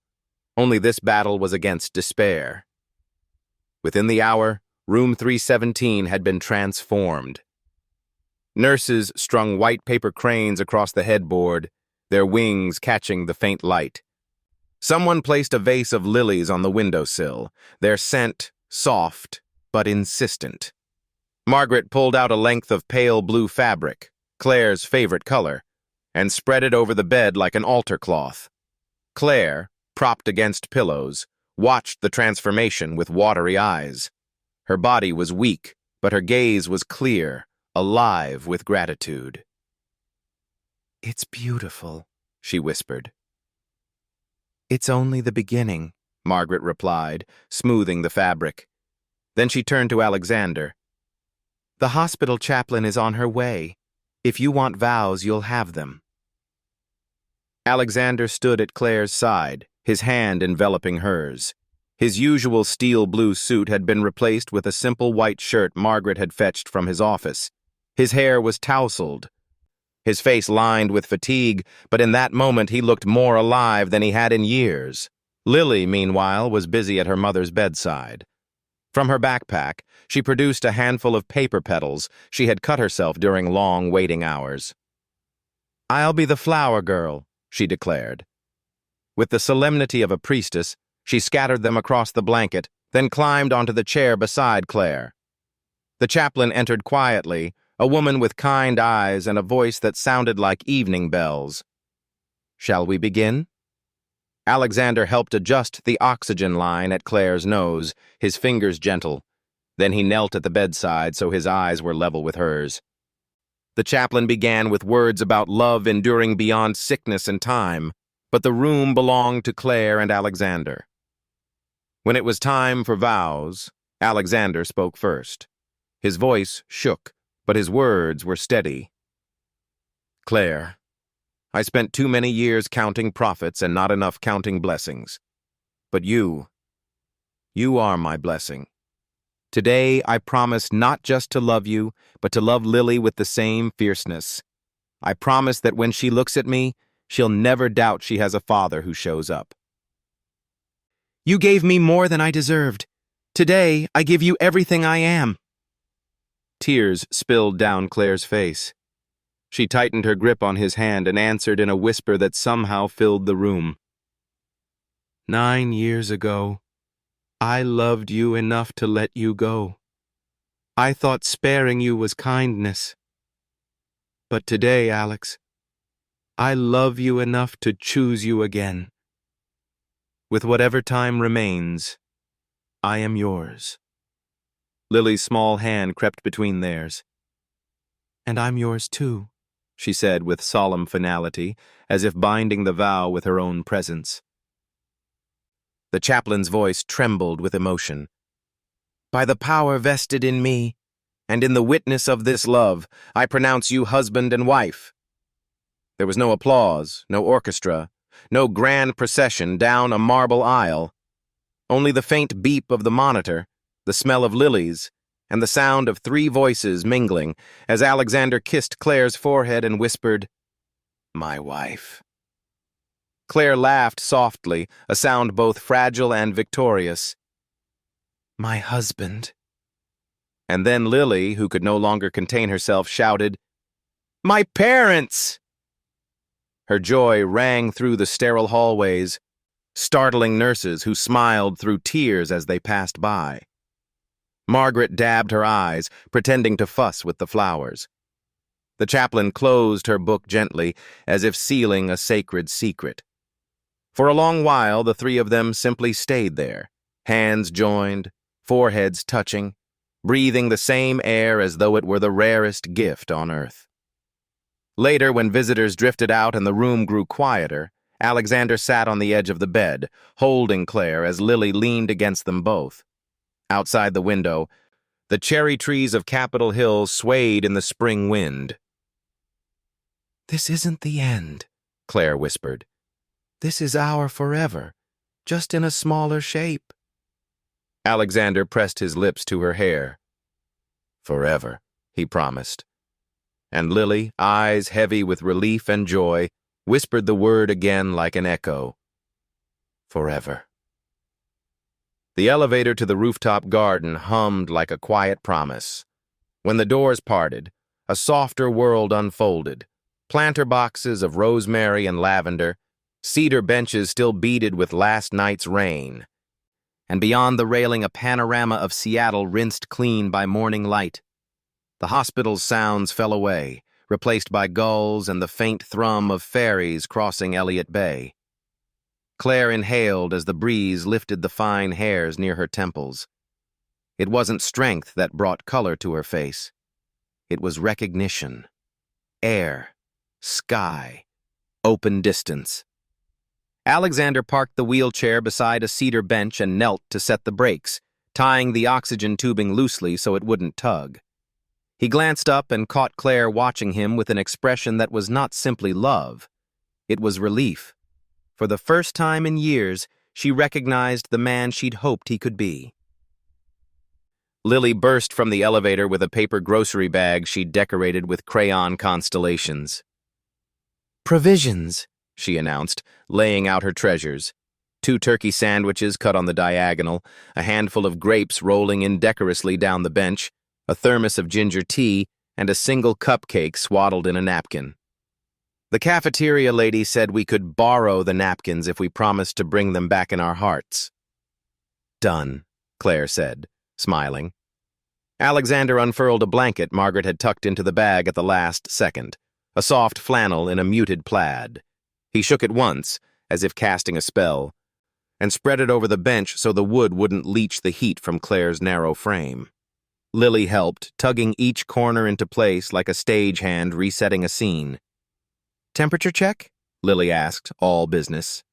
Only this battle was against despair. Within the hour, room 317 had been transformed. Nurses strung white paper cranes across the headboard, their wings catching the faint light. Someone placed a vase of lilies on the windowsill, their scent soft but insistent. Margaret pulled out a length of pale blue fabric, Claire's favorite color, and spread it over the bed like an altar cloth. Claire, propped against pillows, watched the transformation with watery eyes. Her body was weak, but her gaze was clear, alive with gratitude. "It's beautiful," she whispered. "It's only the beginning," Margaret replied, smoothing the fabric. Then she turned to Alexander. "The hospital chaplain is on her way. If you want vows, you'll have them." Alexander stood at Claire's side, his hand enveloping hers. His usual steel blue suit had been replaced with a simple white shirt Margaret had fetched from his office. His hair was tousled, his face lined with fatigue, but in that moment he looked more alive than he had in years. Lily, meanwhile, was busy at her mother's bedside. From her backpack, she produced a handful of paper petals she had cut herself during long waiting hours. "I'll be the flower girl," she declared. With the solemnity of a priestess, she scattered them across the blanket, then climbed onto the chair beside Claire. The chaplain entered quietly, a woman with kind eyes and a voice that sounded like evening bells. "Shall we begin?" Alexander helped adjust the oxygen line at Claire's nose, his fingers gentle. Then he knelt at the bedside so his eyes were level with hers. The chaplain began with words about love enduring beyond sickness and time, but the room belonged to Claire and Alexander. When it was time for vows, Alexander spoke first. His voice shook, but his words were steady. Claire, I spent too many years counting profits and not enough counting blessings. But you are my blessing. Today, I promise not just to love you, but to love Lily with the same fierceness. I promise that when she looks at me, she'll never doubt she has a father who shows up. You gave me more than I deserved. Today, I give you everything I am. Tears spilled down Claire's face. She tightened her grip on his hand and answered in a whisper that somehow filled the room. 9 years ago, I loved you enough to let you go. I thought sparing you was kindness. But today, Alex, I love you enough to choose you again. With whatever time remains, I am yours. Lily's small hand crept between theirs. And I'm yours too, she said with solemn finality, as if binding the vow with her own presence. The chaplain's voice trembled with emotion. By the power vested in me, and in the witness of this love, I pronounce you husband and wife. There was no applause, no orchestra, no grand procession down a marble aisle. Only the faint beep of the monitor, the smell of lilies, and the sound of 3 voices mingling as Alexander kissed Claire's forehead and whispered, My wife. Claire laughed softly, a sound both fragile and victorious. My husband. And then Lily, who could no longer contain herself, shouted, My parents! Her joy rang through the sterile hallways, startling nurses who smiled through tears as they passed by. Margaret dabbed her eyes, pretending to fuss with the flowers. The chaplain closed her book gently, as if sealing a sacred secret. For a long while, the 3 of them simply stayed there, hands joined, foreheads touching, breathing the same air as though it were the rarest gift on earth. Later, when visitors drifted out and the room grew quieter, Alexander sat on the edge of the bed, holding Claire as Lily leaned against them both. Outside the window, the cherry trees of Capitol Hill swayed in the spring wind. This isn't the end, Claire whispered. This is our forever, just in a smaller shape. Alexander pressed his lips to her hair. Forever, he promised. And Lily, eyes heavy with relief and joy, whispered the word again like an echo. Forever. The elevator to the rooftop garden hummed like a quiet promise. When the doors parted, a softer world unfolded. Planter boxes of rosemary and lavender, cedar benches still beaded with last night's rain. And beyond the railing a panorama of Seattle rinsed clean by morning light. The hospital's sounds fell away, replaced by gulls and the faint thrum of ferries crossing Elliott Bay. Claire inhaled as the breeze lifted the fine hairs near her temples. It wasn't strength that brought color to her face. It was recognition. Air. Sky. Open distance. Alexander parked the wheelchair beside a cedar bench and knelt to set the brakes, tying the oxygen tubing loosely so it wouldn't tug. He glanced up and caught Claire watching him with an expression that was not simply love. It was relief. For the first time in years, she recognized the man she'd hoped he could be. Lily burst from the elevator with a paper grocery bag she'd decorated with crayon constellations. Provisions, she announced, laying out her treasures. 2 turkey sandwiches cut on the diagonal, a handful of grapes rolling indecorously down the bench, a thermos of ginger tea, and a single cupcake swaddled in a napkin. The cafeteria lady said we could borrow the napkins if we promised to bring them back in our hearts. Done, Claire said, smiling. Alexander unfurled a blanket Margaret had tucked into the bag at the last second, a soft flannel in a muted plaid. He shook it once, as if casting a spell, and spread it over the bench so the wood wouldn't leach the heat from Claire's narrow frame. Lily helped, tugging each corner into place like a stagehand resetting a scene. "Temperature check?" Lily asked, all business.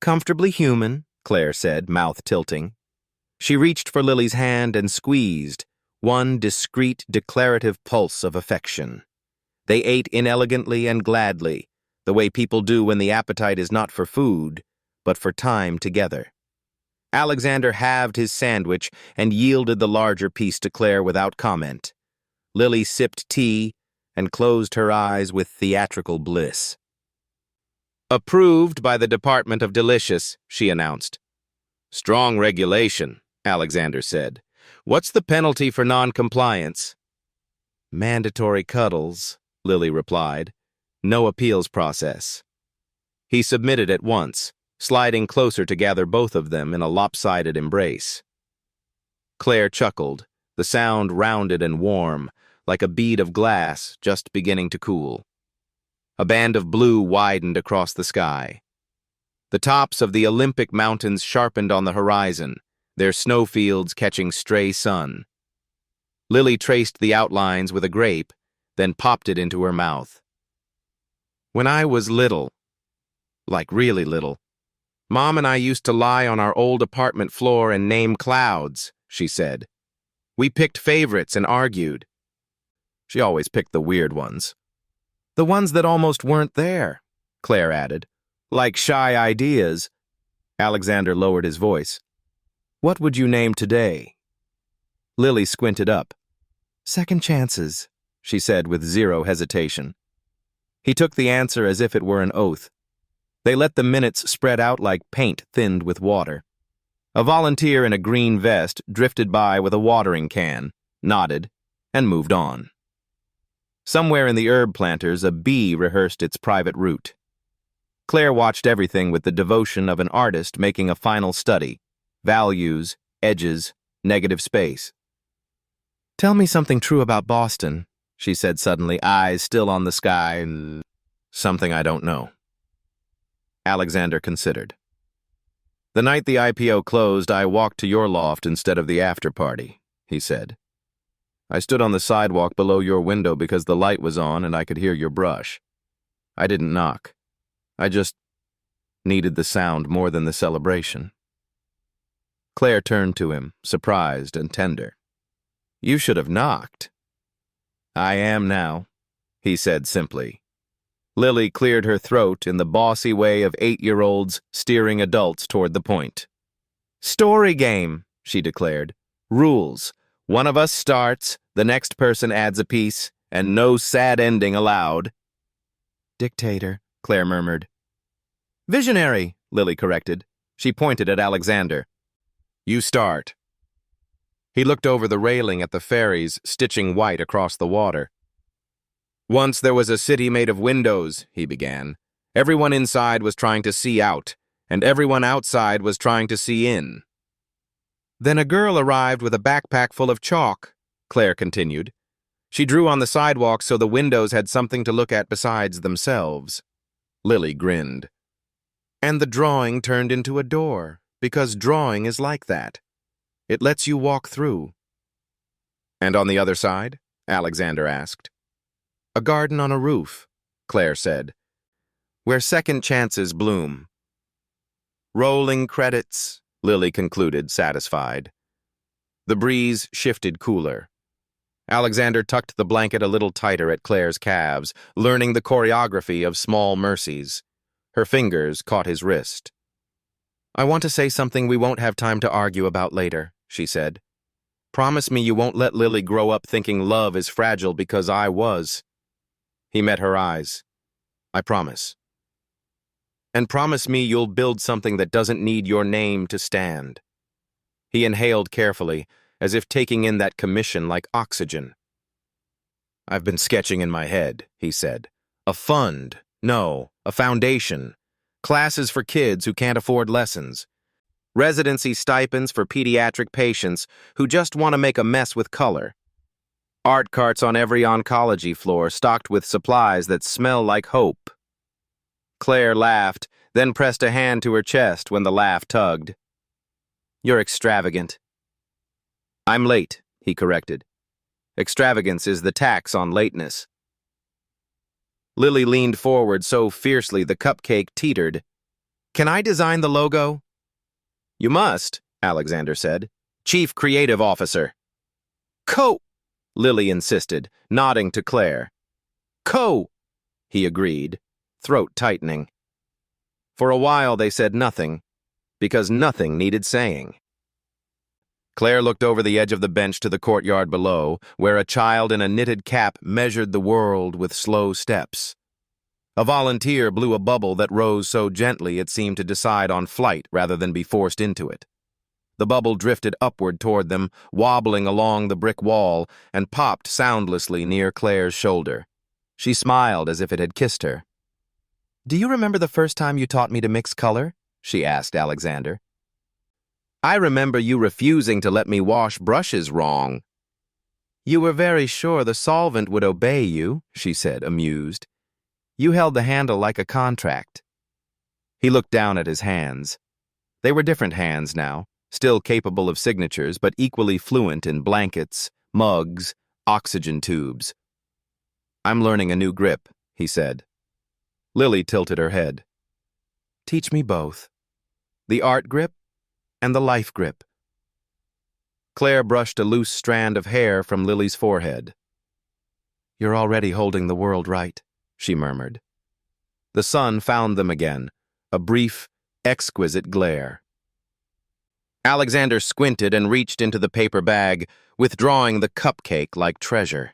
"Comfortably human," Claire said, mouth tilting. She reached for Lily's hand and squeezed, one discreet, declarative pulse of affection. They ate inelegantly and gladly, the way people do when the appetite is not for food, but for time together. Alexander halved his sandwich and yielded the larger piece to Claire without comment. Lily sipped tea and closed her eyes with theatrical bliss. "Approved by the Department of Delicious," she announced. "Strong regulation," Alexander said. "What's the penalty for non-compliance?" "Mandatory cuddles," Lily replied. "No appeals process." He submitted at once, sliding closer to gather both of them in a lopsided embrace. Claire chuckled, the sound rounded and warm, like a bead of glass just beginning to cool. A band of blue widened across the sky. The tops of the Olympic mountains sharpened on the horizon, their snowfields catching stray sun. Lily traced the outlines with a grape, then popped it into her mouth. "When I was little, like really little, Mom and I used to lie on our old apartment floor and name clouds," she said. "We picked favorites and argued." She always picked the weird ones. "The ones that almost weren't there," Claire added. "Like shy ideas." Alexander lowered his voice. "What would you name today?" Lily squinted up. "Second chances," she said with zero hesitation. He took the answer as if it were an oath. They let the minutes spread out like paint thinned with water. A volunteer in a green vest drifted by with a watering can, nodded, and moved on. Somewhere in the herb planters, a bee rehearsed its private route. Claire watched everything with the devotion of an artist making a final study: values, edges, negative space. "Tell me something true about Boston," she said suddenly, eyes still on the sky. "Something I don't know." Alexander considered. "The night the IPO closed, I walked to your loft instead of the after-party," he said. "I stood on the sidewalk below your window because the light was on and I could hear your brush. I didn't knock. I just needed the sound more than the celebration." Claire turned to him, surprised and tender. "You should have knocked." "I am now," he said simply. Lily cleared her throat in the bossy way of 8-year-olds steering adults toward the point. "Story game," she declared. "Rules. One of us starts, the next person adds a piece, and no sad ending allowed." "Dictator," Claire murmured. "Visionary," Lily corrected. She pointed at Alexander. "You start." He looked over the railing at the ferries stitching white across the water. "Once there was a city made of windows," he began. "Everyone inside was trying to see out, and everyone outside was trying to see in." "Then a girl arrived with a backpack full of chalk," Claire continued. "She drew on the sidewalk so the windows had something to look at besides themselves." Lily grinned. "And the drawing turned into a door, because drawing is like that. It lets you walk through." "And on the other side?" Alexander asked. "A garden on a roof," Claire said, "where second chances bloom." "Rolling credits," Lily concluded, satisfied. The breeze shifted cooler. Alexander tucked the blanket a little tighter at Claire's calves, learning the choreography of small mercies. Her fingers caught his wrist. "I want to say something we won't have time to argue about later," she said. "Promise me you won't let Lily grow up thinking love is fragile because I was." He met her eyes. "I promise." "And promise me you'll build something that doesn't need your name to stand." He inhaled carefully, as if taking in that commission like oxygen. "I've been sketching in my head," he said. "A fund. No, a foundation. Classes for kids who can't afford lessons. Residency stipends for pediatric patients who just want to make a mess with color. Art carts on every oncology floor stocked with supplies that smell like hope." Claire laughed, then pressed a hand to her chest when the laugh tugged. "You're extravagant." "I'm late," he corrected. "Extravagance is the tax on lateness." Lily leaned forward so fiercely the cupcake teetered. "Can I design the logo?" "You must," Alexander said. "Chief Creative Officer." Lily insisted, nodding to Claire. He agreed, throat tightening. For a while they said nothing, because nothing needed saying. Claire looked over the edge of the bench to the courtyard below, where a child in a knitted cap measured the world with slow steps. A volunteer blew a bubble that rose so gently it seemed to decide on flight rather than be forced into it. The bubble drifted upward toward them, wobbling along the brick wall, and popped soundlessly near Claire's shoulder. She smiled as if it had kissed her. "Do you remember the first time you taught me to mix color?" she asked Alexander. "I remember you refusing to let me wash brushes wrong." "You were very sure the solvent would obey you," she said, amused. "You held the handle like a contract." He looked down at his hands. They were different hands now, still capable of signatures, but equally fluent in blankets, mugs, oxygen tubes. "I'm learning a new grip," he said. Lily tilted her head. "Teach me both. The art grip and the life grip." Claire brushed a loose strand of hair from Lily's forehead. "You're already holding the world right," she murmured. The sun found them again, a brief, exquisite glare. Alexander squinted and reached into the paper bag, withdrawing the cupcake like treasure.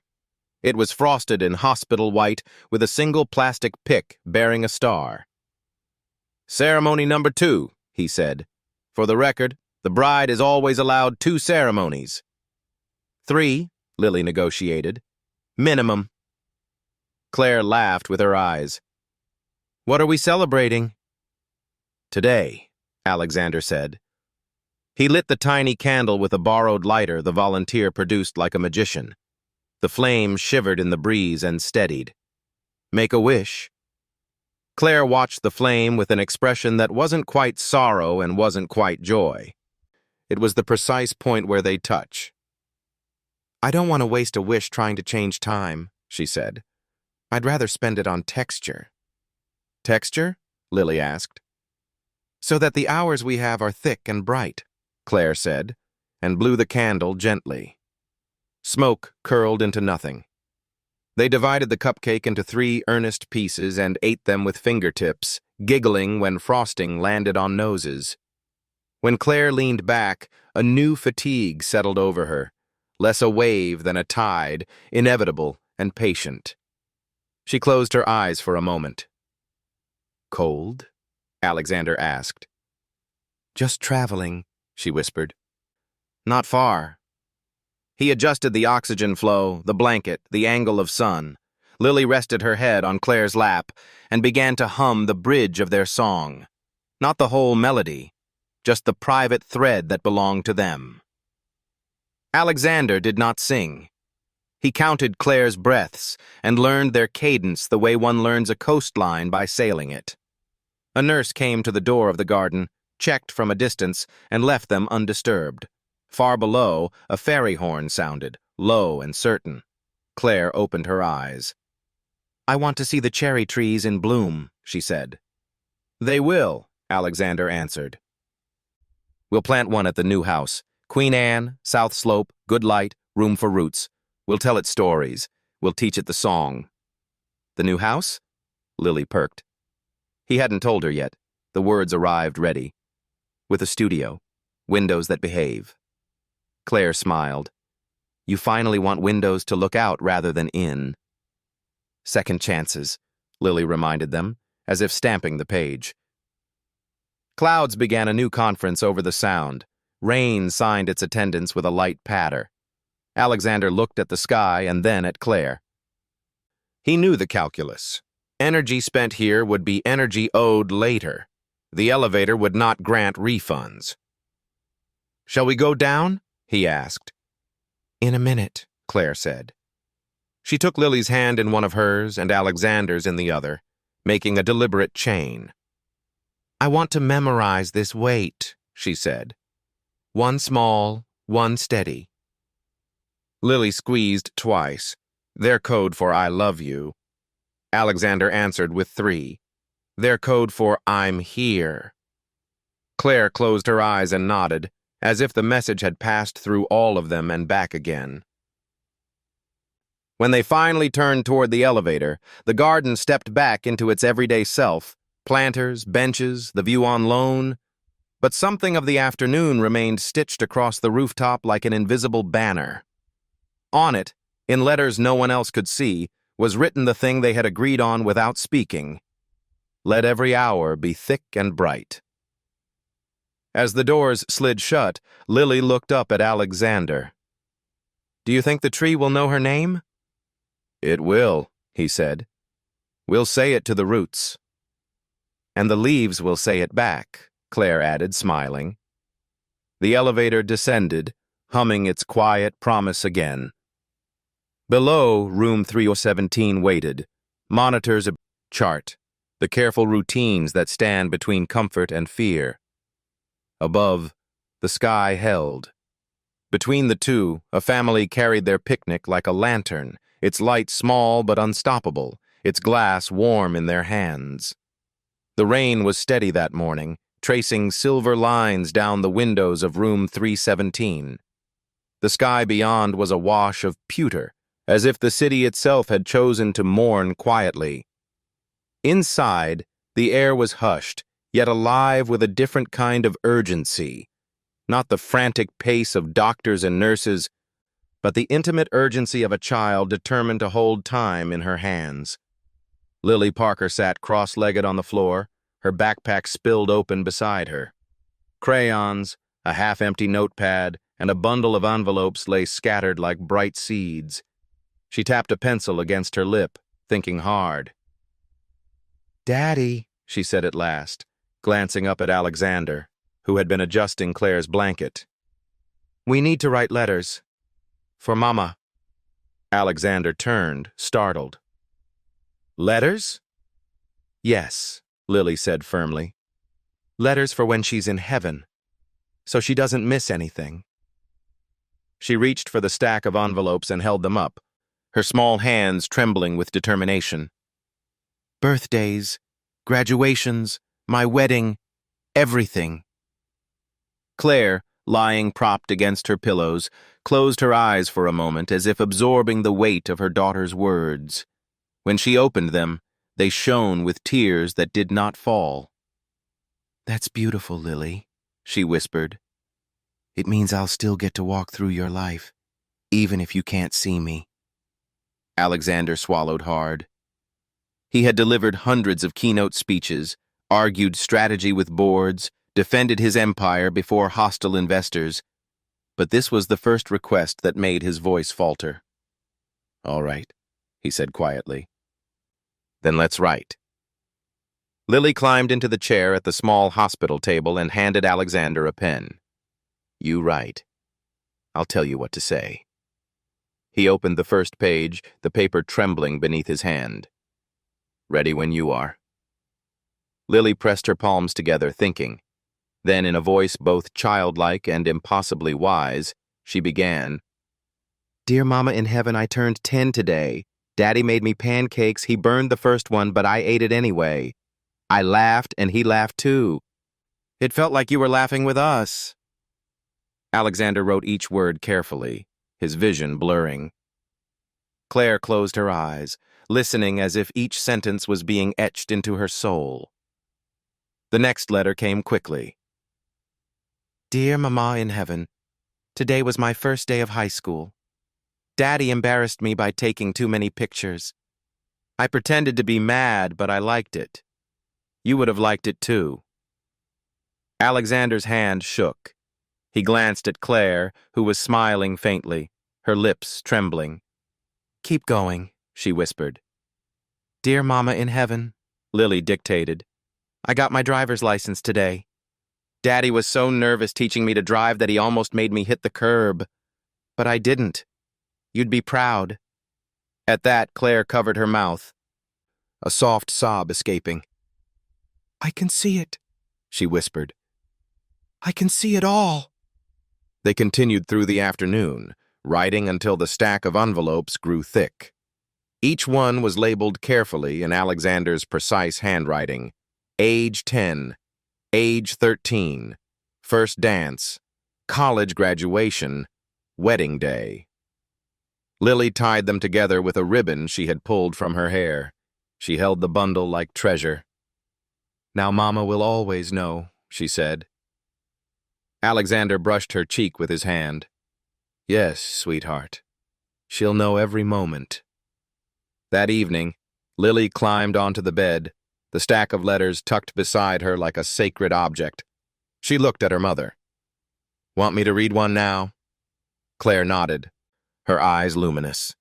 It was frosted in hospital white with a single plastic pick bearing a star. "Ceremony number 2, he said. "For the record, the bride is always allowed 2 ceremonies." 3, Lily negotiated. "Minimum." Claire laughed with her eyes. "What are we celebrating?" "Today," Alexander said. He lit the tiny candle with a borrowed lighter the volunteer produced like a magician. The flame shivered in the breeze and steadied. "Make a wish." Claire watched the flame with an expression that wasn't quite sorrow and wasn't quite joy. It was the precise point where they touch. "I don't want to waste a wish trying to change time," she said. "I'd rather spend it on texture." "Texture?" Lily asked. "So that the hours we have are thick and bright," Claire said, and blew the candle gently. Smoke curled into nothing. They divided the cupcake into 3 earnest pieces and ate them with fingertips, giggling when frosting landed on noses. When Claire leaned back, a new fatigue settled over her, less a wave than a tide, inevitable and patient. She closed her eyes for a moment. "Cold?" Alexander asked. "Just traveling," she whispered. "Not far." He adjusted the oxygen flow, the blanket, the angle of sun. Lily rested her head on Claire's lap and began to hum the bridge of their song. Not the whole melody, just the private thread that belonged to them. Alexander did not sing. He counted Claire's breaths and learned their cadence the way one learns a coastline by sailing it. A nurse came to the door of the garden, checked from a distance, and left them undisturbed. Far below, a fairy horn sounded, low and certain. Claire opened her eyes. "I want to see the cherry trees in bloom," she said. "They will," Alexander answered. "We'll plant one at the new house. Queen Anne, South Slope, good light, room for roots. We'll tell it stories. We'll teach it the song." "The new house?" Lily perked. He hadn't told her yet. The words arrived ready. "With a studio. Windows that behave." Claire smiled. "You finally want windows to look out rather than in." "Second chances," Lily reminded them, as if stamping the page. Clouds began a new conference over the sound. Rain signed its attendance with a light patter. Alexander looked at the sky and then at Claire. He knew the calculus. Energy spent here would be energy owed later. The elevator would not grant refunds. "Shall we go down?" he asked. "In a minute," Claire said. She took Lily's hand in one of hers and Alexander's in the other, making a deliberate chain. I want to memorize this weight, she said. One small, one steady. Lily squeezed twice, their code for I love you. Alexander answered with 3, their code for I'm here. Claire closed her eyes and nodded, as if the message had passed through all of them and back again. When they finally turned toward the elevator, the garden stepped back into its everyday self, planters, benches, the view on Lone, but something of the afternoon remained stitched across the rooftop like an invisible banner. On it, in letters no one else could see, was written the thing they had agreed on without speaking. Let every hour be thick and bright. As the doors slid shut, Lily looked up at Alexander. Do you think the tree will know her name? It will, he said. We'll say it to the roots. And the leaves will say it back, Claire added, smiling. The elevator descended, humming its quiet promise again. Below, room 317 waited, monitors a chart, the careful routines that stand between comfort and fear. Above, the sky held. Between the two, a family carried their picnic like a lantern, its light small but unstoppable, its glass warm in their hands. The rain was steady that morning, tracing silver lines down the windows of room 317. The sky beyond was awash of pewter, as if the city itself had chosen to mourn quietly. Inside, the air was hushed, yet alive with a different kind of urgency. Not the frantic pace of doctors and nurses, but the intimate urgency of a child determined to hold time in her hands. Lily Parker sat cross-legged on the floor, her backpack spilled open beside her. Crayons, a half-empty notepad, and a bundle of envelopes lay scattered like bright seeds. She tapped a pencil against her lip, thinking hard. Daddy, she said at last, glancing up at Alexander, who had been adjusting Claire's blanket. We need to write letters. For Mama. Alexander turned, startled. Letters? Yes, Lily said firmly. Letters for when she's in heaven, so she doesn't miss anything. She reached for the stack of envelopes and held them up, her small hands trembling with determination. Birthdays, graduations, my wedding, everything. Claire, lying propped against her pillows, closed her eyes for a moment as if absorbing the weight of her daughter's words. When she opened them, they shone with tears that did not fall. That's beautiful, Lily, she whispered. It means I'll still get to walk through your life, even if you can't see me. Alexander swallowed hard. He had delivered hundreds of keynote speeches, argued strategy with boards, defended his empire before hostile investors, but this was the first request that made his voice falter. All right, he said quietly. Then let's write. Lily climbed into the chair at the small hospital table and handed Alexander a pen. You write. I'll tell you what to say. He opened the first page, the paper trembling beneath his hand. Ready when you are. Lily pressed her palms together, thinking. Then, in a voice both childlike and impossibly wise, she began. Dear Mama in heaven, I turned 10 today. Daddy made me pancakes. He burned the first one, but I ate it anyway. I laughed, and he laughed too. It felt like you were laughing with us. Alexander wrote each word carefully, his vision blurring. Claire closed her eyes, listening as if each sentence was being etched into her soul. The next letter came quickly. Dear Mama in heaven, today was my first day of high school. Daddy embarrassed me by taking too many pictures. I pretended to be mad, but I liked it. You would have liked it too. Alexander's hand shook. He glanced at Claire, who was smiling faintly, her lips trembling. Keep going, she whispered. Dear Mama in heaven, Lily dictated. I got my driver's license today. Daddy was so nervous teaching me to drive that he almost made me hit the curb. But I didn't. You'd be proud. At that, Claire covered her mouth, a soft sob escaping. I can see it, she whispered. I can see it all. They continued through the afternoon, writing until the stack of envelopes grew thick. Each one was labeled carefully in Alexander's precise handwriting. Age 10, age 13, first dance, college graduation, wedding day. Lily tied them together with a ribbon she had pulled from her hair. She held the bundle like treasure. "Now Mama will always know," she said. Alexander brushed her cheek with his hand. "Yes, sweetheart. She'll know every moment." That evening, Lily climbed onto the bed, the stack of letters tucked beside her like a sacred object. She looked at her mother. "Want me to read one now?" Claire nodded, her eyes luminous.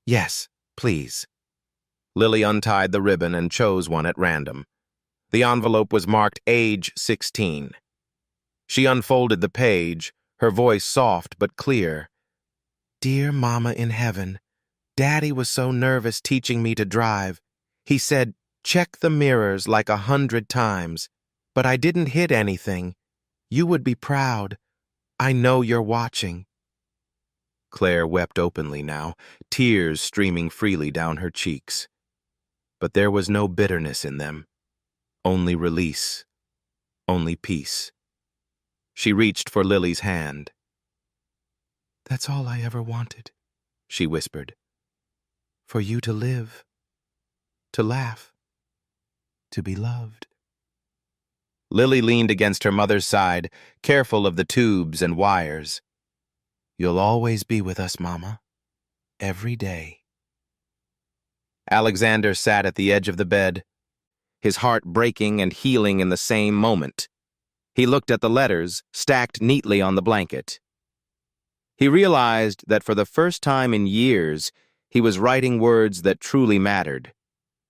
"Yes, please." Lily untied the ribbon and chose one at random. The envelope was marked age 16. She unfolded the page, her voice soft but clear. "Dear Mama in heaven, Daddy was so nervous teaching me to drive. He said, 'Check the mirrors like 100 times,' but I didn't hit anything. You would be proud. I know you're watching." Claire wept openly now, tears streaming freely down her cheeks. But there was no bitterness in them, only release, only peace. She reached for Lily's hand. "That's all I ever wanted," she whispered. "For you to live, to laugh, to be loved." Lily leaned against her mother's side, careful of the tubes and wires. "You'll always be with us, Mama, every day." Alexander sat at the edge of the bed, his heart breaking and healing in the same moment. He looked at the letters stacked neatly on the blanket. He realized that for the first time in years, he was writing words that truly mattered.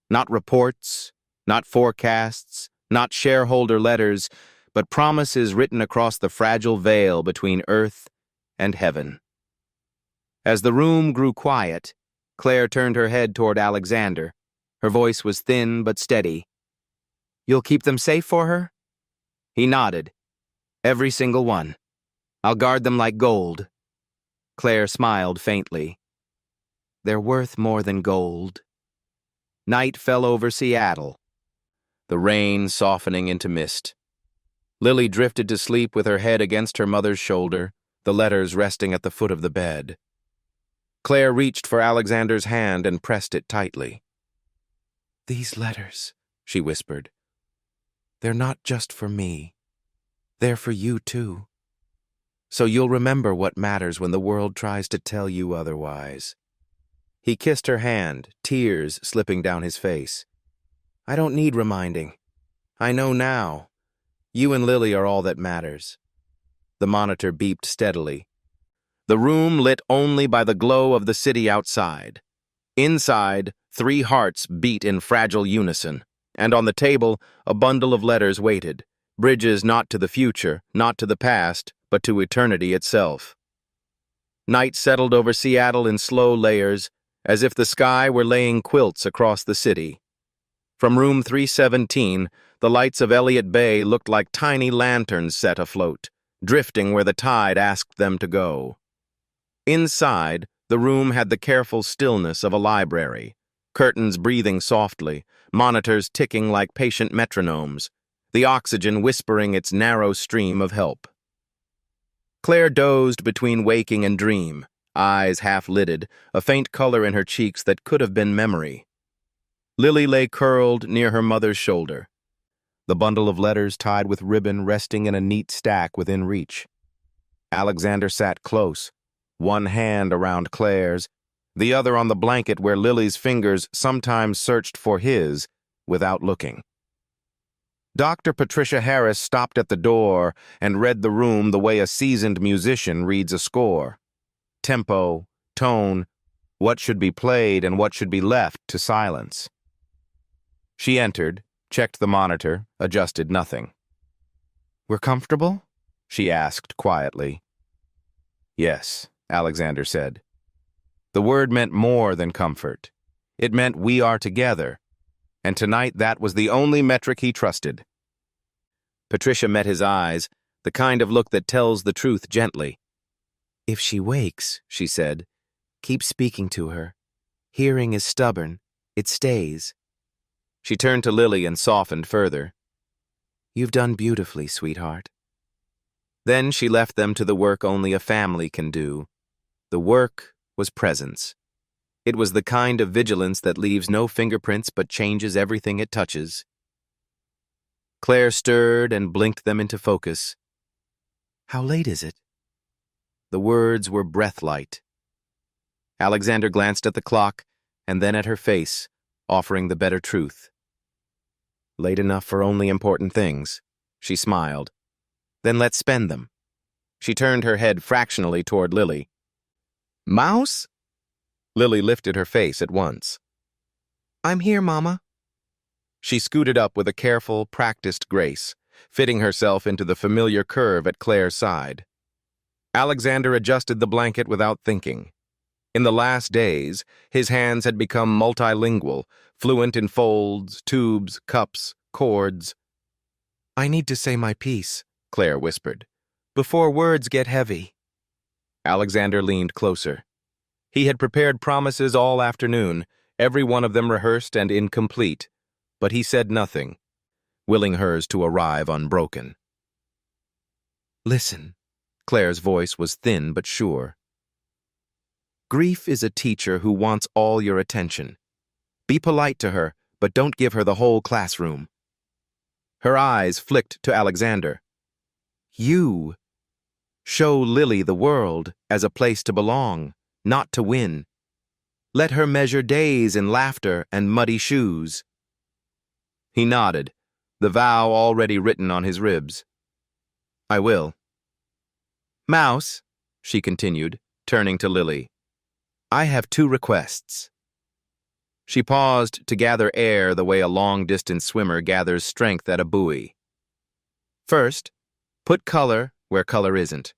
Not reports, not forecasts, not shareholder letters, but promises written across the fragile veil between earth and heaven. As the room grew quiet, Claire turned her head toward Alexander. Her voice was thin but steady. "You'll keep them safe for her?" He nodded. "Every single one. I'll guard them like gold." Claire smiled faintly. "They're worth more than gold." Night fell over Seattle, the rain softening into mist. Lily drifted to sleep with her head against her mother's shoulder, the letters resting at the foot of the bed. Claire reached for Alexander's hand and pressed it tightly. "These letters," she whispered, "they're not just for me. They're for you, too. So you'll remember what matters when the world tries to tell you otherwise." He kissed her hand, tears slipping down his face. "I don't need reminding. I know now. You and Lily are all that matters." The monitor beeped steadily. The room lit only by the glow of the city outside. Inside, 3 hearts beat in fragile unison, and on the table, a bundle of letters waited, bridges not to the future, not to the past, but to eternity itself. Night settled over Seattle in slow layers, as if the sky were laying quilts across the city. From room 317, the lights of Elliott Bay looked like tiny lanterns set afloat, drifting where the tide asked them to go. Inside, the room had the careful stillness of a library, curtains breathing softly, monitors ticking like patient metronomes, the oxygen whispering its narrow stream of help. Claire dozed between waking and dream, eyes half-lidded, a faint color in her cheeks that could have been memory. Lily lay curled near her mother's shoulder, the bundle of letters tied with ribbon resting in a neat stack within reach. Alexander sat close, one hand around Claire's, the other on the blanket where Lily's fingers sometimes searched for his without looking. Dr. Patricia Harris stopped at the door and read the room the way a seasoned musician reads a score. Tempo, tone, what should be played and what should be left to silence. She entered, checked the monitor, adjusted nothing. "We're comfortable?" she asked quietly. "Yes," Alexander said. The word meant more than comfort. It meant we are together, and tonight that was the only metric he trusted. Patricia met his eyes, the kind of look that tells the truth gently. "If she wakes," she said, "keep speaking to her. Hearing is stubborn. It stays." She turned to Lily and softened further. "You've done beautifully, sweetheart." Then she left them to the work only a family can do. The work was presence. It was the kind of vigilance that leaves no fingerprints but changes everything it touches. Claire stirred and blinked them into focus. "How late is it?" The words were breath-light. Alexander glanced at the clock and then at her face, offering the better truth. "Late enough for only important things." She smiled. "Then let's spend them." She turned her head fractionally toward Lily. "Mouse?" Lily lifted her face at once. "I'm here, Mama." She scooted up with a careful, practiced grace, fitting herself into the familiar curve at Claire's side. Alexander adjusted the blanket without thinking. In the last days, his hands had become multilingual, fluent in folds, tubes, cups, cords. "I need to say my piece," Claire whispered, "before words get heavy." Alexander leaned closer. He had prepared promises all afternoon, every one of them rehearsed and incomplete, but he said nothing, willing hers to arrive unbroken. "Listen," Claire's voice was thin but sure. "Grief is a teacher who wants all your attention. Be polite to her, but don't give her the whole classroom." Her eyes flicked to Alexander. "You show Lily the world as a place to belong, not to win. Let her measure days in laughter and muddy shoes." He nodded, the vow already written on his ribs. "I will." "Mouse," she continued, turning to Lily, "I have 2 requests." She paused to gather air the way a long-distance swimmer gathers strength at a buoy. "First, put color where color isn't.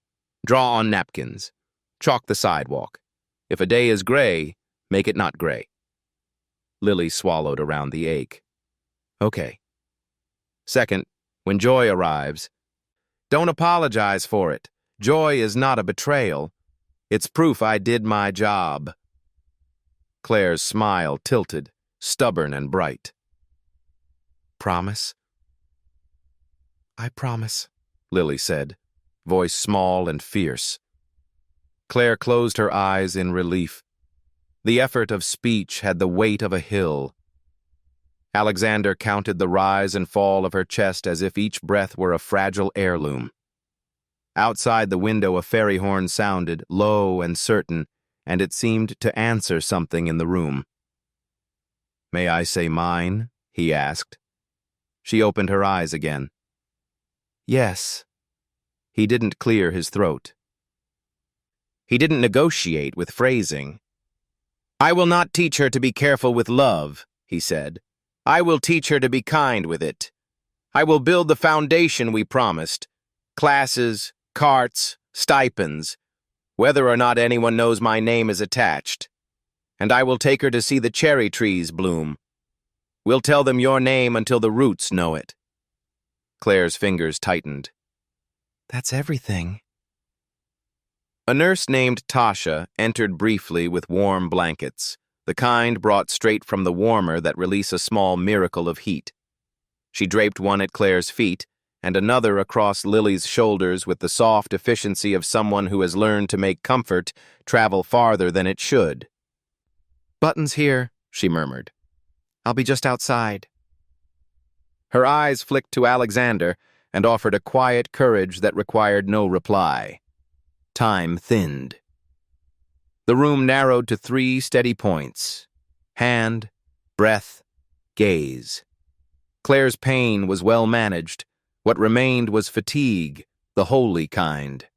Draw on napkins. Chalk the sidewalk. If a day is gray, make it not gray." Lily swallowed around the ache. "Okay." "Second, when joy arrives, don't apologize for it. Joy is not a betrayal. It's proof I did my job." Claire's smile tilted, stubborn and bright. "Promise?" "I promise," Lily said, voice small and fierce. Claire closed her eyes in relief. The effort of speech had the weight of a hill. Alexander counted the rise and fall of her chest as if each breath were a fragile heirloom. Outside the window a fairy horn sounded, low and certain, and it seemed to answer something in the room. "May I say mine?" he asked. She opened her eyes again. "Yes." He didn't clear his throat. He didn't negotiate with phrasing. "I will not teach her to be careful with love," he said. "I will teach her to be kind with it. I will build the foundation we promised. Classes, carts, stipends, whether or not anyone knows my name is attached. And I will take her to see the cherry trees bloom. We'll tell them your name until the roots know it." Claire's fingers tightened. "That's everything." A nurse named Tasha entered briefly with warm blankets, the kind brought straight from the warmer that release a small miracle of heat. She draped one at Claire's feet and another across Lily's shoulders with the soft efficiency of someone who has learned to make comfort travel farther than it should. "Button's here," she murmured. "I'll be just outside." Her eyes flicked to Alexander and offered a quiet courage that required no reply. Time thinned. The room narrowed to 3 steady points: hand, breath, gaze. Claire's pain was well managed. What remained was fatigue, the holy kind.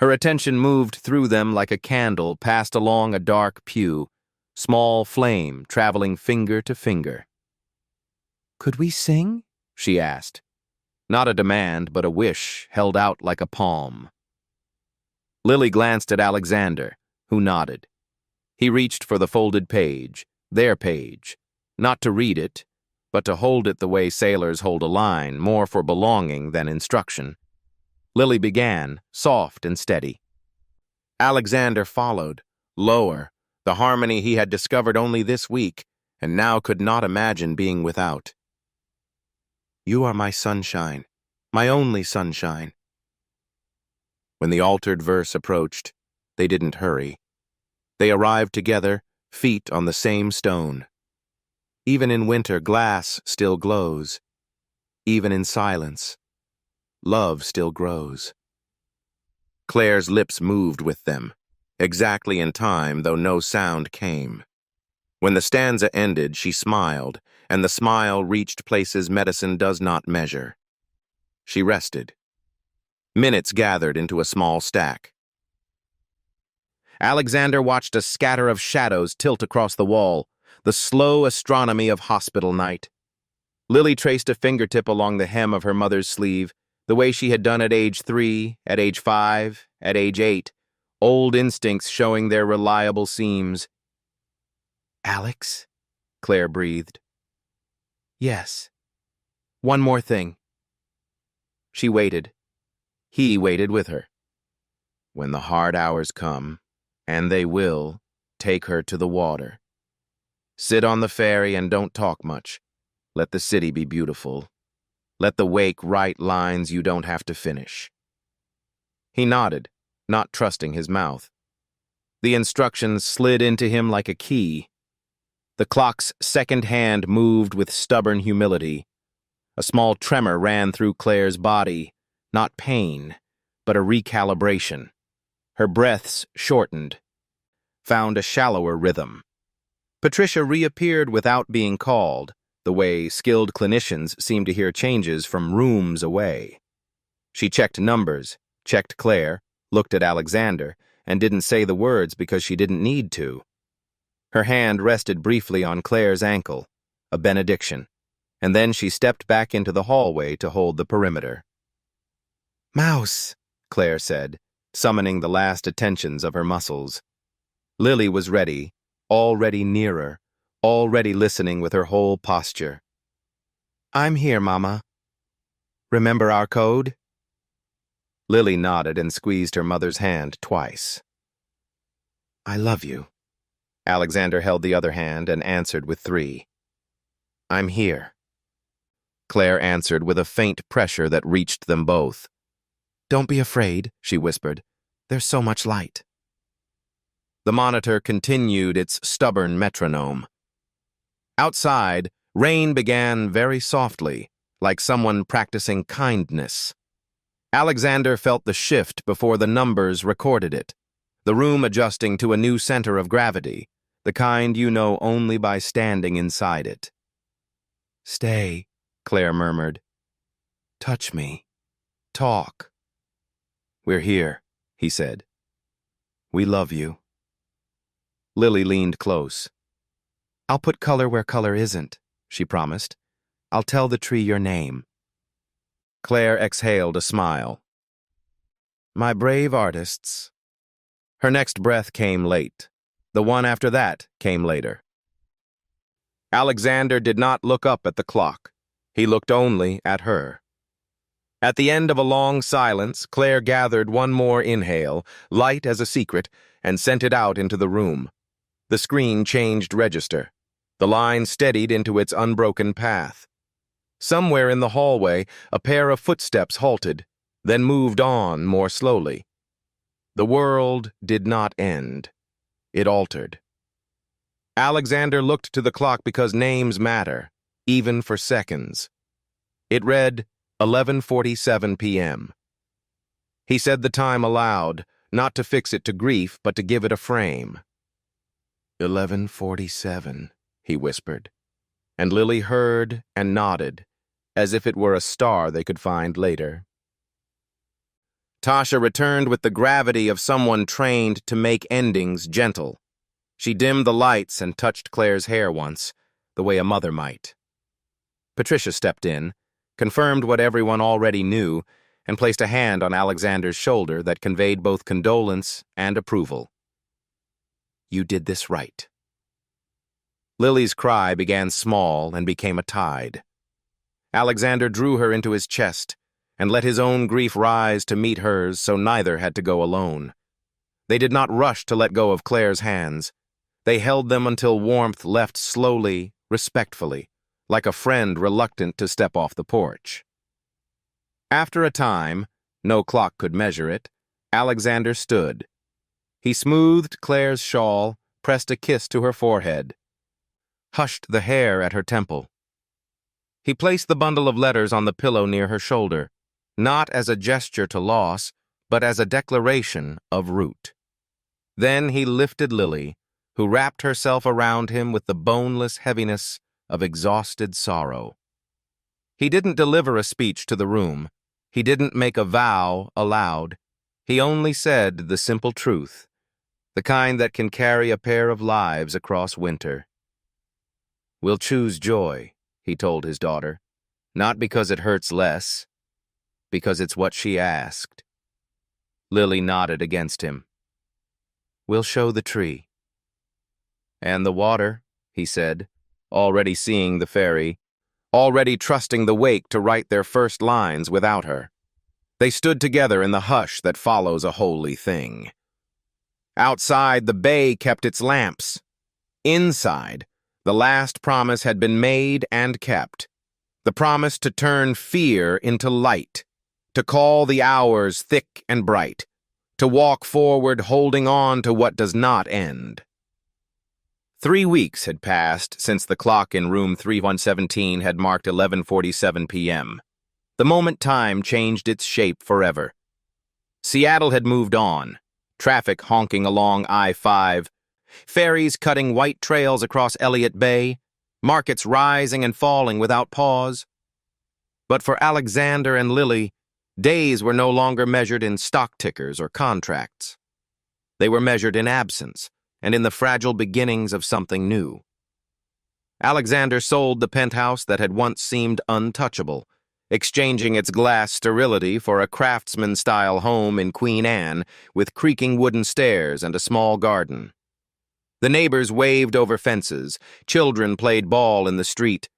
Her attention moved through them like a candle passed along a dark pew, small flame traveling finger to finger. "Could we sing?" she asked. Not a demand, but a wish held out like a palm. Lily glanced at Alexander, who nodded. He reached for the folded page, their page, not to read it, but to hold it the way sailors hold a line, more for belonging than instruction. Lily began, soft and steady. Alexander followed, lower, the harmony he had discovered only this week, and now could not imagine being without. You are my sunshine, my only sunshine. When the altered verse approached, they didn't hurry. They arrived together, feet on the same stone. Even in winter, glass still glows. Even in silence, love still grows. Claire's lips moved with them, exactly in time, though no sound came. When the stanza ended, she smiled, and the smile reached places medicine does not measure. She rested. Minutes gathered into a small stack. Alexander watched a scatter of shadows tilt across the wall, the slow astronomy of hospital night. Lily traced a fingertip along the hem of her mother's sleeve, the way she had done at age 3, at age 5, at age 8, old instincts showing their reliable seams. Alex? Claire breathed. Yes. One more thing. She waited. He waited with her. When the hard hours come, and they will, take her to the water. Sit on the ferry and don't talk much. Let the city be beautiful. Let the wake write lines you don't have to finish. He nodded, not trusting his mouth. The instructions slid into him like a key. The clock's second hand moved with stubborn humility. A small tremor ran through Claire's body, not pain, but a recalibration. Her breaths shortened, found a shallower rhythm. Patricia reappeared without being called, the way skilled clinicians seem to hear changes from rooms away. She checked numbers, checked Claire, looked at Alexander, and didn't say the words because she didn't need to. Her hand rested briefly on Claire's ankle, a benediction, and then she stepped back into the hallway to hold the perimeter. Mouse, Claire said, summoning the last attentions of her muscles. Lily was ready, already nearer, already listening with her whole posture. I'm here, Mama. Remember our code? Lily nodded and squeezed her mother's hand twice. I love you. Alexander held the other hand and answered with 3. I'm here. Claire answered with a faint pressure that reached them both. Don't be afraid, she whispered. There's so much light. The monitor continued its stubborn metronome. Outside, rain began very softly, like someone practicing kindness. Alexander felt the shift before the numbers recorded it, the room adjusting to a new center of gravity, the kind you know only by standing inside it. Stay, Claire murmured. Touch me. Talk. We're here, he said. We love you. Lily leaned close. I'll put color where color isn't, she promised. I'll tell the tree your name. Claire exhaled a smile. My brave artists. Her next breath came late. The one after that came later. Alexander did not look up at the clock. He looked only at her. At the end of a long silence, Claire gathered one more inhale, light as a secret, and sent it out into the room. The screen changed register. The line steadied into its unbroken path. Somewhere in the hallway, a pair of footsteps halted, then moved on more slowly. The world did not end. It altered. Alexander looked to the clock because names matter, even for seconds. It read 11:47 p.m. He said the time aloud, not to fix it to grief, but to give it a frame. 11:47, he whispered, and Lily heard and nodded, as if it were a star they could find later. Tasha returned with the gravity of someone trained to make endings gentle. She dimmed the lights and touched Claire's hair once, the way a mother might. Patricia stepped in, confirmed what everyone already knew, and placed a hand on Alexander's shoulder that conveyed both condolence and approval. You did this right. Lily's cry began small and became a tide. Alexander drew her into his chest and let his own grief rise to meet hers so neither had to go alone. They did not rush to let go of Claire's hands. They held them until warmth left slowly, respectfully, like a friend reluctant to step off the porch. After a time, no clock could measure it, Alexander stood. He smoothed Claire's shawl, pressed a kiss to her forehead, hushed the hair at her temple. He placed the bundle of letters on the pillow near her shoulder, not as a gesture to loss, but as a declaration of root. Then he lifted Lily, who wrapped herself around him with the boneless heaviness of exhausted sorrow. He didn't deliver a speech to the room. He didn't make a vow aloud. He only said the simple truth, the kind that can carry a pair of lives across winter. "We'll choose joy," he told his daughter, "not because it hurts less, because it's what she asked." Lily nodded against him. "We'll show the tree." "And the water," he said, already seeing the ferry, already trusting the wake to write their first lines without her. They stood together in the hush that follows a holy thing. Outside, the bay kept its lamps. Inside, the last promise had been made and kept. The promise to turn fear into light, to call the hours thick and bright, to walk forward holding on to what does not end. 3 weeks had passed since the clock in room 3117 had marked 11:47 p.m. The moment time changed its shape forever. Seattle had moved on, traffic honking along I-5, ferries cutting white trails across Elliott Bay, markets rising and falling without pause. But for Alexander and Lily, days were no longer measured in stock tickers or contracts. They were measured in absence and in the fragile beginnings of something new. Alexander sold the penthouse that had once seemed untouchable, exchanging its glass sterility for a craftsman-style home in Queen Anne with creaking wooden stairs and a small garden. The neighbors waved over fences, children played ball in the street,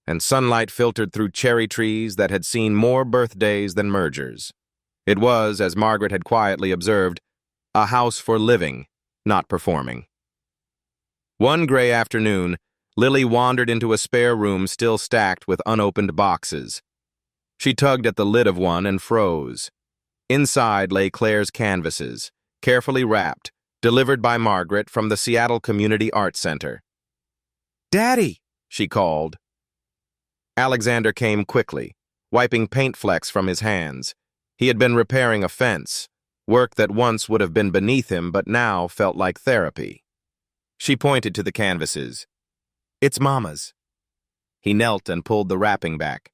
and sunlight filtered through cherry trees that had seen more birthdays than mergers. It was, as Margaret had quietly observed, a house for living, not performing. One gray afternoon, Lily wandered into a spare room still stacked with unopened boxes. She tugged at the lid of one and froze. Inside lay Claire's canvases, carefully wrapped, delivered by Margaret from the Seattle Community Arts Center. "Daddy!" she called. Alexander came quickly, wiping paint flecks from his hands. He had been repairing a fence, work that once would have been beneath him but now felt like therapy. She pointed to the canvases. "It's Mama's." He knelt and pulled the wrapping back.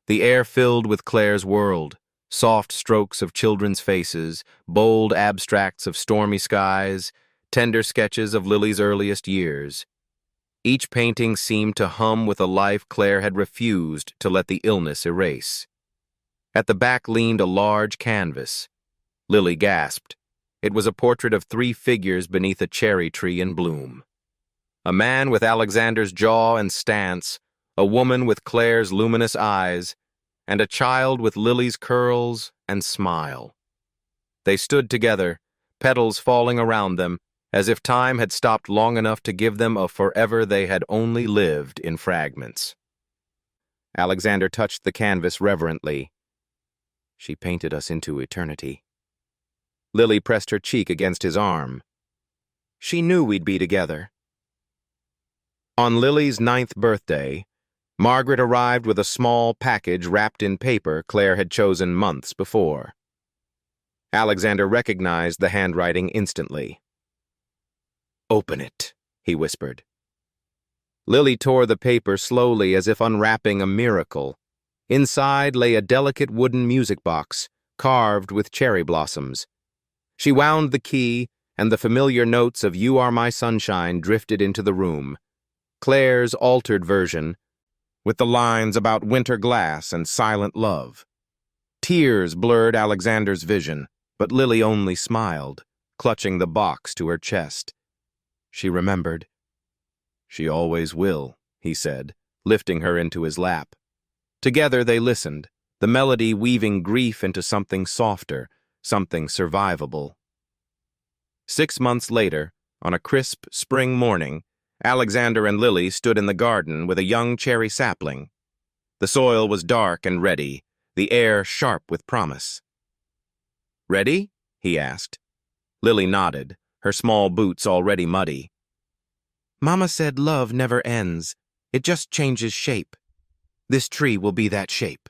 The air filled with Claire's world, soft strokes of children's faces, bold abstracts of stormy skies, tender sketches of Lily's earliest years. Each painting seemed to hum with a life Claire had refused to let the illness erase. At the back leaned a large canvas. Lily gasped. It was a portrait of 3 figures beneath a cherry tree in bloom. A man with Alexander's jaw and stance, a woman with Claire's luminous eyes, and a child with Lily's curls and smile. They stood together, petals falling around them, as if time had stopped long enough to give them a forever they had only lived in fragments. Alexander touched the canvas reverently. "She painted us into eternity." Lily pressed her cheek against his arm. "She knew we'd be together." On Lily's 9th birthday, Margaret arrived with a small package wrapped in paper Claire had chosen months before. Alexander recognized the handwriting instantly. "Open it," he whispered. Lily tore the paper slowly as if unwrapping a miracle. Inside lay a delicate wooden music box, carved with cherry blossoms. She wound the key, and the familiar notes of "You Are My Sunshine" drifted into the room. Claire's altered version, with the lines about winter glass and silent love. Tears blurred Alexander's vision, but Lily only smiled, clutching the box to her chest. She remembered. She always will, he said, lifting her into his lap. Together they listened, the melody weaving grief into something softer, something survivable. 6 months later, on a crisp spring morning, Alexander and Lily stood in the garden with a young cherry sapling. The soil was dark and ready, the air sharp with promise. "Ready?" he asked. Lily nodded, her small boots already muddy. "Mama said love never ends. It just changes shape. This tree will be that shape."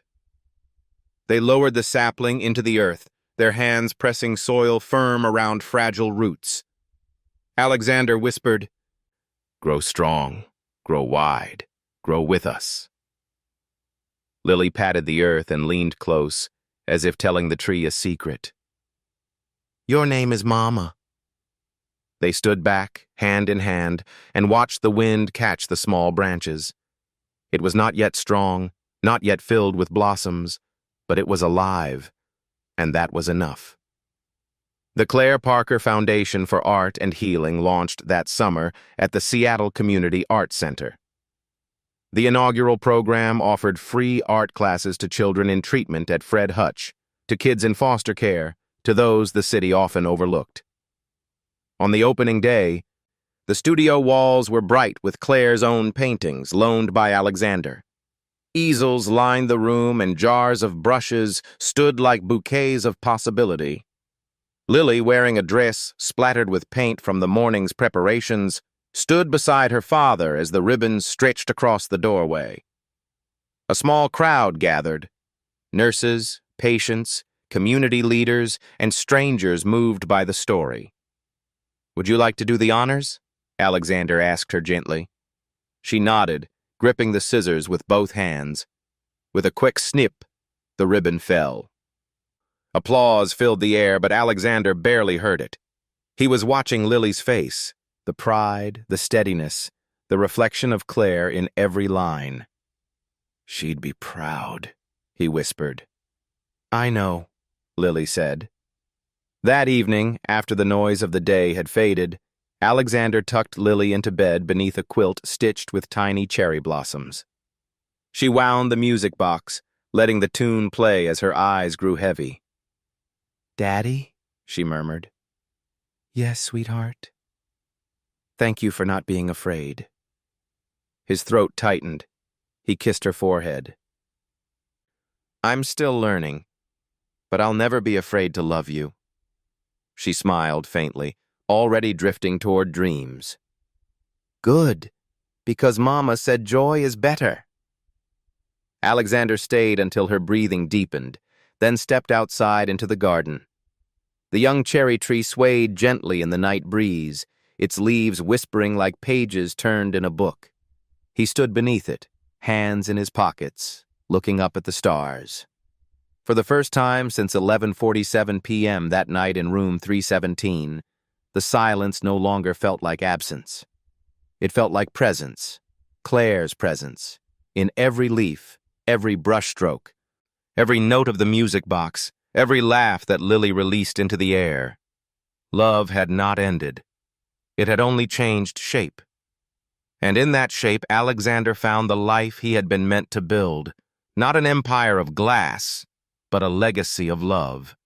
They lowered the sapling into the earth, their hands pressing soil firm around fragile roots. Alexander whispered, "Grow strong, grow wide, grow with us." Lily patted the earth and leaned close, as if telling the tree a secret. "Your name is Mama." They stood back, hand in hand, and watched the wind catch the small branches. It was not yet strong, not yet filled with blossoms, but it was alive, and that was enough. The Claire Parker Foundation for Art and Healing launched that summer at the Seattle Community Arts Center. The inaugural program offered free art classes to children in treatment at Fred Hutch, to kids in foster care, to those the city often overlooked. On the opening day, the studio walls were bright with Claire's own paintings loaned by Alexander. Easels lined the room and jars of brushes stood like bouquets of possibility. Lily, wearing a dress splattered with paint from the morning's preparations, stood beside her father as the ribbons stretched across the doorway. A small crowd gathered. Nurses, patients, community leaders, and strangers moved by the story. "Would you like to do the honors?" Alexander asked her gently. She nodded, gripping the scissors with both hands. With a quick snip, the ribbon fell. Applause filled the air, but Alexander barely heard it. He was watching Lily's face, the pride, the steadiness, the reflection of Claire in every line. "She'd be proud," he whispered. "I know," Lily said. That evening, after the noise of the day had faded, Alexander tucked Lily into bed beneath a quilt stitched with tiny cherry blossoms. She wound the music box, letting the tune play as her eyes grew heavy. "Daddy?" she murmured. "Yes, sweetheart." "Thank you for not being afraid." His throat tightened. He kissed her forehead. "I'm still learning, but I'll never be afraid to love you." She smiled faintly, already drifting toward dreams. "Good, because Mama said joy is better." Alexander stayed until her breathing deepened, then stepped outside into the garden. The young cherry tree swayed gently in the night breeze, its leaves whispering like pages turned in a book. He stood beneath it, hands in his pockets, looking up at the stars. For the first time since 11:47 p.m. that night in room 317, the silence no longer felt like absence. It felt like presence, Claire's presence, in every leaf, every brushstroke, every note of the music box, every laugh that Lily released into the air. Love had not ended. It had only changed shape. And in that shape, Alexander found the life he had been meant to build, not an empire of glass, but a legacy of love.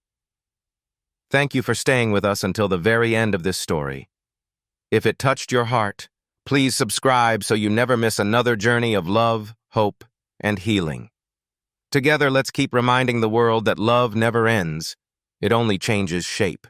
Thank you for staying with us until the very end of this story. If it touched your heart, please subscribe so you never miss another journey of love, hope, and healing. Together, let's keep reminding the world that love never ends. It only changes shape.